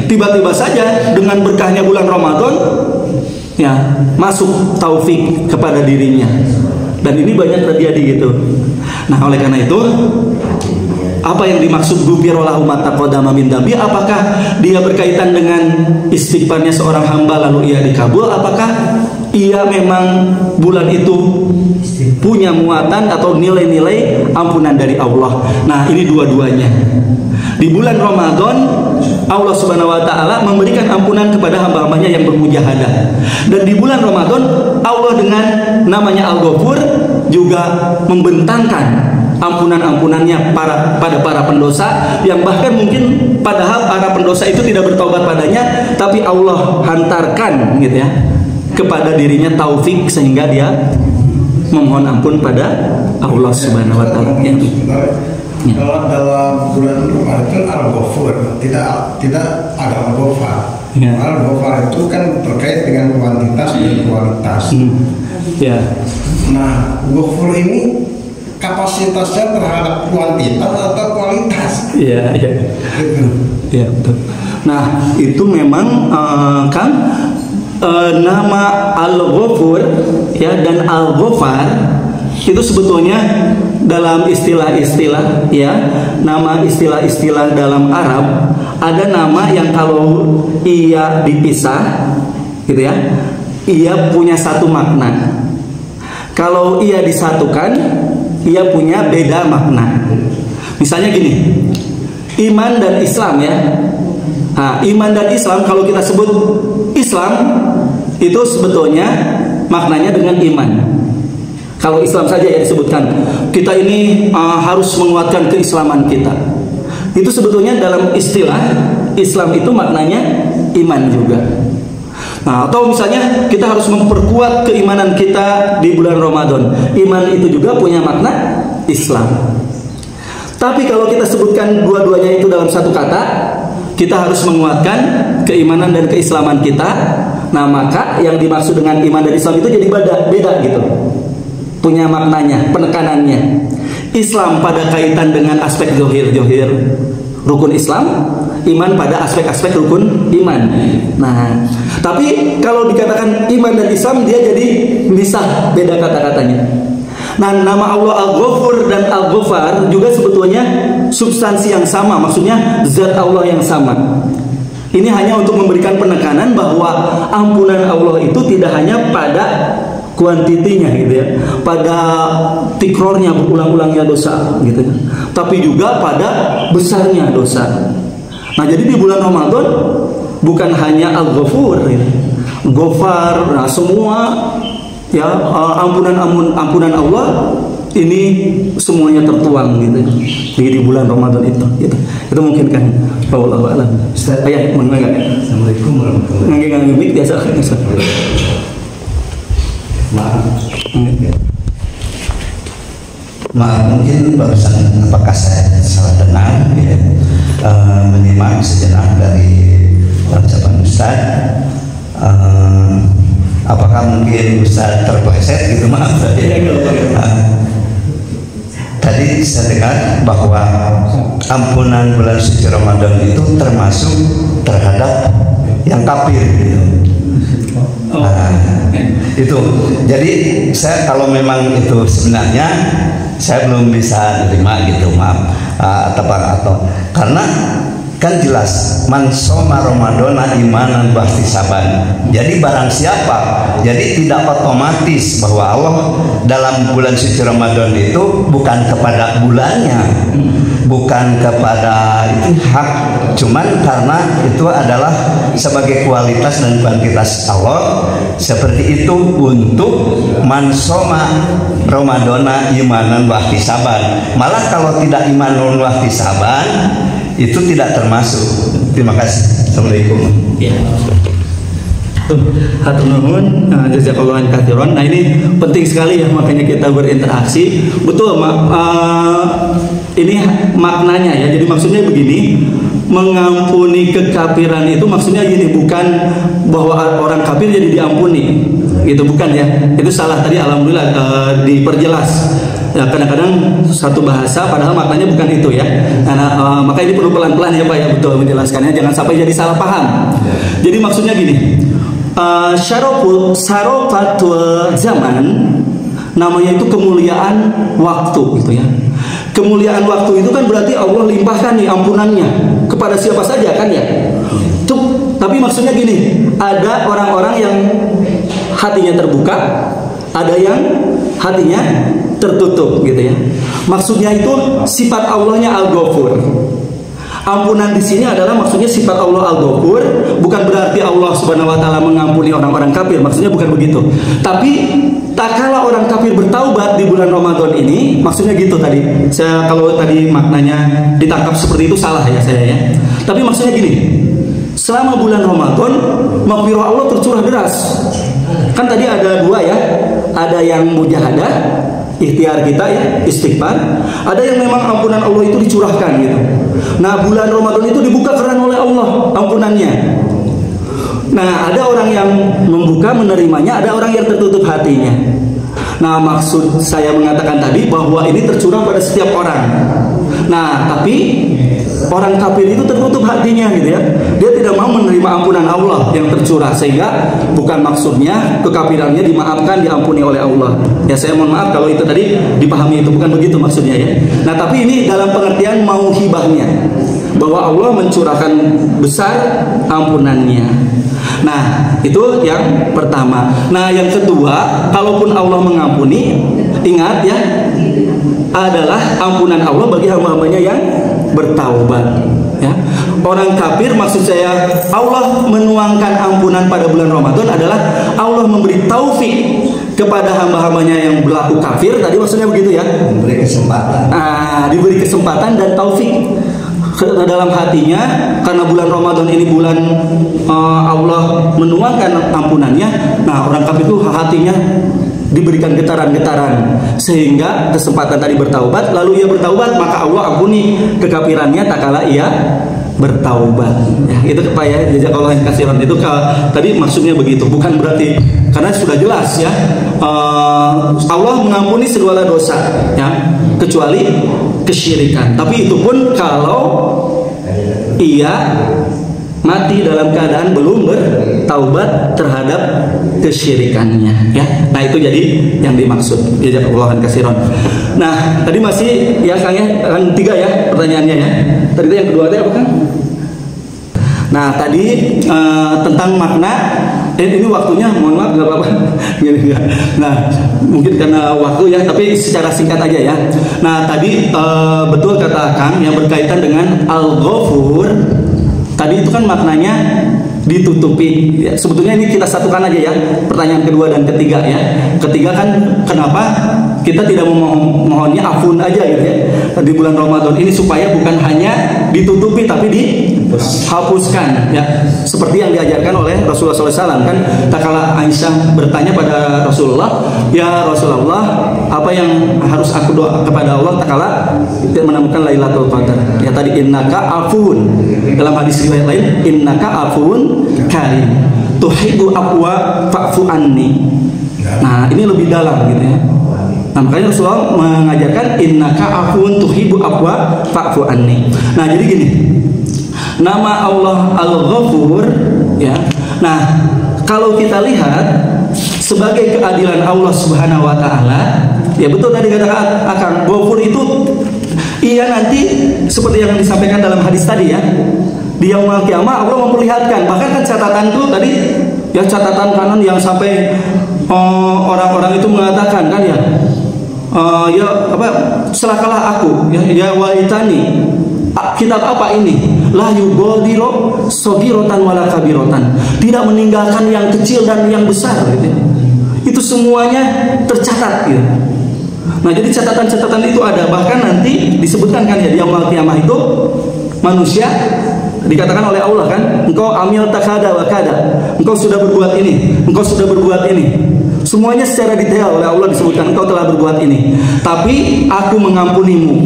tiba-tiba saja dengan berkahnya bulan Ramadan, ya, masuk taufik kepada dirinya. Dan ini banyak terjadi gitu. Nah, oleh karena itu, apa yang dimaksud ghufirallahu ma taqaddama min dzambi? Apakah dia berkaitan dengan istighfarnya seorang hamba lalu ia dikabul? Apakah ia memang bulan itu punya muatan atau nilai-nilai ampunan dari Allah? Nah, ini dua-duanya. Di bulan Ramadan Allah Subhanahu wa taala memberikan ampunan kepada hamba-hambanya yang bermujahadah. Dan di bulan Ramadan Allah dengan namanya Al-Ghafur juga membentangkan ampunan-ampunannya pada para pendosa, yang bahkan mungkin padahal para pendosa itu tidak bertobat padanya, tapi Allah hantarkan gitu ya kepada dirinya taufik sehingga dia memohon ampun pada Allah Subhanahu wa taala. Kalau dalam bulan Ramadan Al-Ghafur tidak ada Al-Ghafar. Al-Ghafar itu kan terkait dengan kuantitas dan kualitas. Ya. Nah, Ghafur ini kapasitasnya terhadap kuantitas atau kualitas? Iya, iya. Iya, betul. Nah, itu memang kan nama Al-Ghafur ya dan Al-Ghafar itu sebetulnya dalam istilah-istilah ya, nama istilah-istilah dalam Arab ada nama yang kalau ia dipisah gitu ya, ia punya satu makna. Kalau ia disatukan, ia punya beda makna. Misalnya gini, iman dan Islam ya. Nah, iman dan Islam kalau kita sebut Islam itu sebetulnya maknanya dengan iman. Kalau Islam saja yang disebutkan, kita ini harus menguatkan keislaman kita. Itu sebetulnya dalam istilah Islam itu maknanya iman juga. Nah, atau misalnya kita harus memperkuat keimanan kita di bulan Ramadan. Iman itu juga punya makna Islam. Tapi kalau kita sebutkan dua-duanya itu dalam satu kata, kita harus menguatkan keimanan dan keislaman kita. Nah, maka yang dimaksud dengan iman dan Islam itu jadi beda gitu. Punya maknanya, penekanannya. Islam pada kaitan dengan aspek zohir rukun Islam, iman pada aspek-aspek rukun iman. Nah, tapi kalau dikatakan iman dan Islam, dia jadi misah, beda kata-katanya. Nah, nama Allah Al-Ghafur dan Al-Ghafar juga sebetulnya substansi yang sama, maksudnya zat Allah yang sama. Ini hanya untuk memberikan penekanan bahwa ampunan Allah itu tidak hanya pada kuantitinya gitu ya, pada tikrornya, berulang-ulangnya dosa gitu, tapi juga pada besarnya dosa. Nah, jadi di bulan Ramadan bukan hanya Al-Ghafur gitu, Ghafar, nah semua ya ampunan Allah ini semuanya tertuang gitu di bulan Ramadan itu gitu. Itu mungkin kan wallahu a'lam. Ayah mangga. Assalamualaikum warahmatullahi wabarakatuh. Mangga biasa. Maaf, mungkin barusan apakah saya salah dengar ya, menyimak sejenak dari ucapan Ustaz. Apakah mungkin Ustaz terpleset gitu, maaf saja. Tadi saya dengar bahwa ampunan bulan suci Ramadan itu termasuk terhadap yang kafir gitu. Itu. Jadi saya kalau memang itu sebenarnya saya belum bisa terima gitu, maaf atau karena kan jelas man shoma ramadhana imanan wa ihtisaban. Jadi barang siapa, jadi tidak otomatis bahwa Allah dalam bulan suci Ramadan itu bukan kepada bulannya, bukan kepada itu hak, cuman karena itu adalah sebagai kualitas dan kuantitas Allah seperti itu untuk man shoma ramadhana imanan wa ihtisaban. Malah kalau tidak imanan wa ihtisaban itu tidak termasuk. Terima kasih. Assalamualaikum. Ya. Hatur nuhun, jazakallahu khairan. Nah ini penting sekali ya, makanya kita berinteraksi. Betul, ini maknanya ya. Jadi maksudnya begini, mengampuni kekafiran itu maksudnya gini, bukan bahwa orang kafir jadi diampuni, gitu bukan ya. Itu salah tadi. Alhamdulillah diperjelas. Ya, kadang-kadang satu bahasa padahal maknanya bukan itu ya. Karena maka ini perlu pelan-pelan ya Pak ya, betul menjelaskannya, jangan sampai jadi salah paham. Jadi maksudnya gini, syarafatul zaman namanya itu kemuliaan waktu gitu ya. Kemuliaan waktu itu kan berarti Allah limpahkan nih ampunannya kepada siapa saja kan ya. Tapi maksudnya gini, ada orang-orang yang hatinya terbuka, ada yang hatinya tertutup gitu ya. Maksudnya itu sifat Allahnya Al-Ghafur. Ampunan di sini adalah maksudnya sifat Allah Al-Ghafur, bukan berarti Allah Subhanahu wa taala mengampuni orang-orang kafir, maksudnya bukan begitu. Tapi tak kala orang kafir bertaubat di bulan Ramadan ini, maksudnya gitu tadi. Saya kalau tadi maknanya ditangkap seperti itu salah ya saya ya. Tapi maksudnya gini, selama bulan Ramadan maghfirah Allah tercurah deras. Kan tadi ada dua ya, ada yang mujahadah, ikhtiar kita ya, istighfar. Ada yang memang ampunan Allah itu dicurahkan gitu. Nah bulan Ramadan itu dibuka keran oleh Allah ampunannya. Nah ada orang yang membuka menerimanya, ada orang yang tertutup hatinya. Nah maksud saya mengatakan tadi bahwa ini tercurah pada setiap orang. Nah tapi orang kafir itu tertutup hatinya gitu ya. Dia tidak mau menerima ampunan Allah yang tercurah, sehingga bukan maksudnya kekafirannya dimaafkan, diampuni oleh Allah. Ya saya mohon maaf kalau itu tadi dipahami itu bukan begitu maksudnya ya. Nah tapi ini dalam pengertian mau hibahnya, bahwa Allah mencurahkan besar ampunannya. Nah itu yang pertama. Nah yang kedua, kalaupun Allah mengampuni, ingat ya, adalah ampunan Allah bagi hamba-hambanya yang bertaubat ya. Orang kafir maksud saya, Allah menuangkan ampunan pada bulan Ramadan adalah Allah memberi taufik kepada hamba-hambanya yang berlaku kafir tadi, maksudnya begitu ya, Memberi kesempatan. Diberi kesempatan dan taufik dalam hatinya, karena bulan Ramadan ini bulan Allah menuangkan ampunannya. Nah orang kafir itu hatinya diberikan getaran-getaran sehingga kesempatan tadi bertaubat, lalu ia bertaubat, maka Allah ampuni kekafirannya tak kala ia bertaubat ya. Itu Pak ya, jazakallahu khairan. Itu tadi maksudnya begitu, bukan berarti, karena sudah jelas ya, Allah mengampuni segala dosa ya, kecuali kesyirikan. Tapi itu pun kalau ia mati dalam keadaan belum bertaubat terhadap kesyirikannya ya. Nah itu jadi yang dimaksud, jazakallahu khairan. Nah tadi masih ya Kang ya, kan 3 ya pertanyaannya ya. Tadi itu yang kedua tadi apa Kang? Nah tadi tentang makna, ini waktunya mohon maaf nggak apa-apa. Nah mungkin karena waktu ya, tapi secara singkat aja ya. Nah tadi betul kata Kang yang berkaitan dengan Al-Ghafur. Tadi itu kan maknanya ditutupi ya. Sebetulnya ini kita satukan aja ya, pertanyaan kedua dan ketiga ya. Ketiga kan kenapa kita tidak memohonnya afun aja gitu ya di bulan Ramadan ini, supaya bukan hanya ditutupi tapi dihapuskan ya, seperti yang diajarkan oleh Rasulullah SAW kan. Tak kala Aisyah bertanya pada Rasulullah, ya Rasulullah, apa yang harus aku doa kepada Allah tak kala menemukan Lailatul Qadar ya. Tadi innaka afun, dalam hadis riwayat lain innaka afun karim tuhibbu afwa fa'fu anni. Nah ini lebih dalam gitu ya. Nah makanya Rasulullah mengajarkan innaka afun tuhibbu afwa fa'fu anni. Nah jadi gini, nama Allah Al-Ghafur ya. Nah kalau kita lihat sebagai keadilan Allah Subhanahu wa taala. Ya betul tadi kata Akang, Ghafur itu iya nanti seperti yang disampaikan dalam hadis tadi ya. Di yaumul kiamah Allah memperlihatkan, bahkan kan catatan itu tadi yang catatan kanan yang sampai orang-orang itu mengatakan kan ya, ya apa, celakalah aku ya waitani, kitab apa ini, la yughadiru saghiratan wala kabiratan, tidak meninggalkan yang kecil dan yang besar gitu. Itu semuanya tercatat gitu. Nah jadi catatan-catatan itu ada, bahkan nanti disebutkan kan ya di yaumul kiamah itu manusia dikatakan oleh Allah kan, engkau amil takada wa kada, engkau sudah berbuat ini, engkau sudah berbuat ini. Semuanya secara detail oleh Allah disebutkan, engkau telah berbuat ini, tapi aku mengampunimu.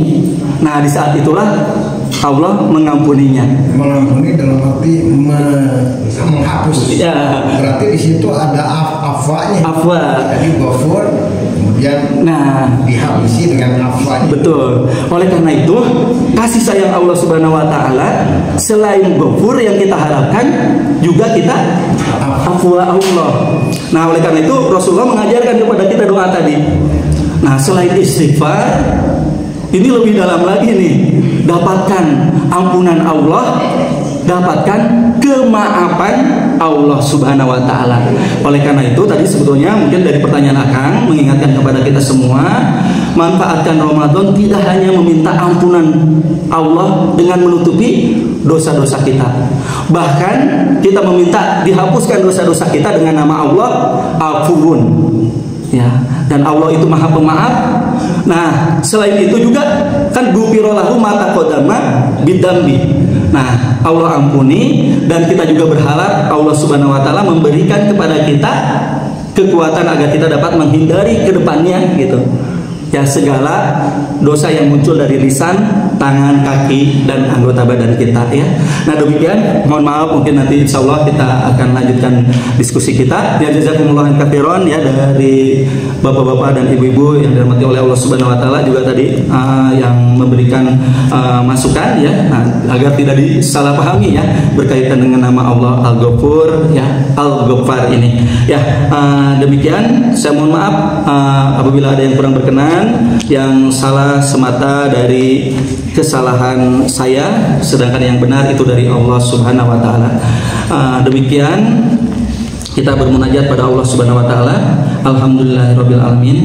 Nah di saat itulah Allah mengampuninya. Mengampuni dalam arti menghapus. Ya. Berarti di situ ada afwanya. Afwa. Jadi Ghafur kemudian dihabisi dengan afwanya. Betul. Oleh karena itu kasih sayang Allah Subhanahu wa taala selain Ghafur yang kita harapkan juga kita afwa Allah. Nah, oleh karena itu Rasulullah mengajarkan kepada kita doa tadi. Nah, selain istighfar, ini lebih dalam lagi nih. Dapatkan ampunan Allah, dapatkan kemaafan Allah Subhanahu wa taala. Oleh karena itu tadi sebetulnya mungkin dari pertanyaan Akang mengingatkan kepada kita semua, manfaatkan Ramadan tidak hanya meminta ampunan Allah dengan menutupi dosa-dosa kita. Bahkan kita meminta dihapuskan dosa-dosa kita dengan nama Allah Afuwun. Ya, dan Allah itu Maha Pemaaf. Nah, selain itu juga kan gufirolahu mata kodama bidambi. Nah, Allah ampuni, dan kita juga berharap Allah Subhanahu wa taala memberikan kepada kita kekuatan agar kita dapat menghindari ke depannya gitu. Ya, segala dosa yang muncul dari lisan, tangan, kaki, dan anggota badan kita ya. Nah demikian, mohon maaf mungkin nanti insya Allah kita akan lanjutkan diskusi kita. Ya jazakumullah khairan ya dari bapak-bapak dan ibu-ibu yang dirahmati oleh Allah Subhanahu wa taala, juga tadi yang memberikan masukan ya, nah, agar tidak disalahpahami ya berkaitan dengan nama Allah Al-Ghafur ya, Al-Ghaffar ini. Ya demikian, saya mohon maaf apabila ada yang kurang berkenan, yang salah semata dari kesalahan saya, sedangkan yang benar itu dari Allah Subhanahu wa taala. Demikian kita bermunajat pada Allah Subhanahu wa taala. Alhamdulillahirabbil alamin.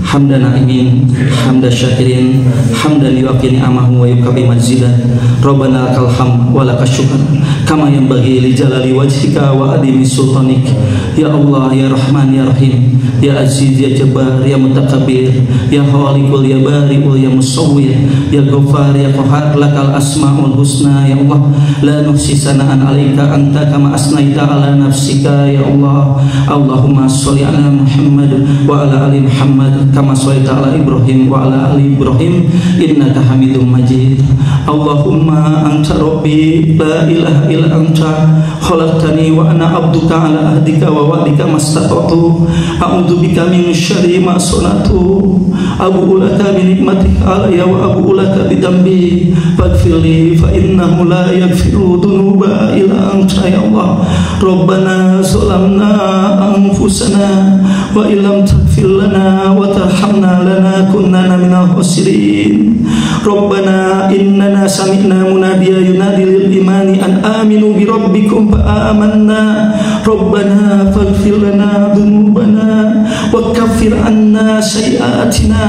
Hamdan na'imin, hamdan syakirin, hamdan yu'afini amahu wa yukabi mazidah. Rabbana lakal hamd wa lakas syukur kama yanbaghi li jalali wajhika wa adimi sultanik. Ya Allah, ya Rahman, ya Rahim, ya Aziz, ya Jabbar, ya Mutakabbir, ya Khaliqul, ya Bari'ul, ya Musawwir, ya Ghaffar, ya Qahhar, lakal asma'ul husna. Ya Allah, la nuhsi sana'an 'alaika anta kama asnaita 'ala nafsika. Ya Allah, Allahumma sholli 'ala Muhammad wa 'ala ali Muhammad kama shallaita ala Ibrahim wa ala ali Ibrahim innaka Hamidum Majid. Allahumma anta rabbi la ilaha illa anta khalaqtani wa ana abduka ala ahdika wa wa'dika mastata'tu a'udzu bika min syarri ma sanatu abu'u laka bi nikmatika alayya wa abu'u laka bi dambi faghfirli fa innahu la yaghfiru dhunuba illa anta. Ya Allah, Rabbana zalamna anfusana wa illam taghfir lana wa tarhamna lanakunanna minal khasirin. Rabbana innana sami'na munadiyan yunadi lil imani an aminu bi rabbikum fa amanna. Rabbana faghfir lana dhunubana wa kaffir anna sayyi'atina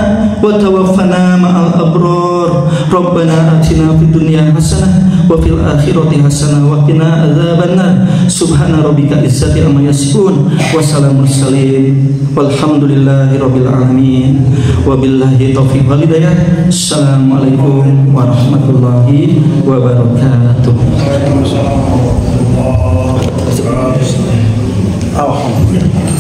wa tawaffana ma'al abrar. Rabbana atina fid dunya hasanah wa fil akhirati hasanah wa qina adzabannar. Subhana rabbika izzati amma yasifun wa salamun mursalin walhamdulillahi rabbil alamin. Wabillahi taufiq wal hidayah. Assalamualaikum warahmatullahi wabarakatuh. Waalaikumsalam warahmatullahi wabarakatuh. Alhamdulillah.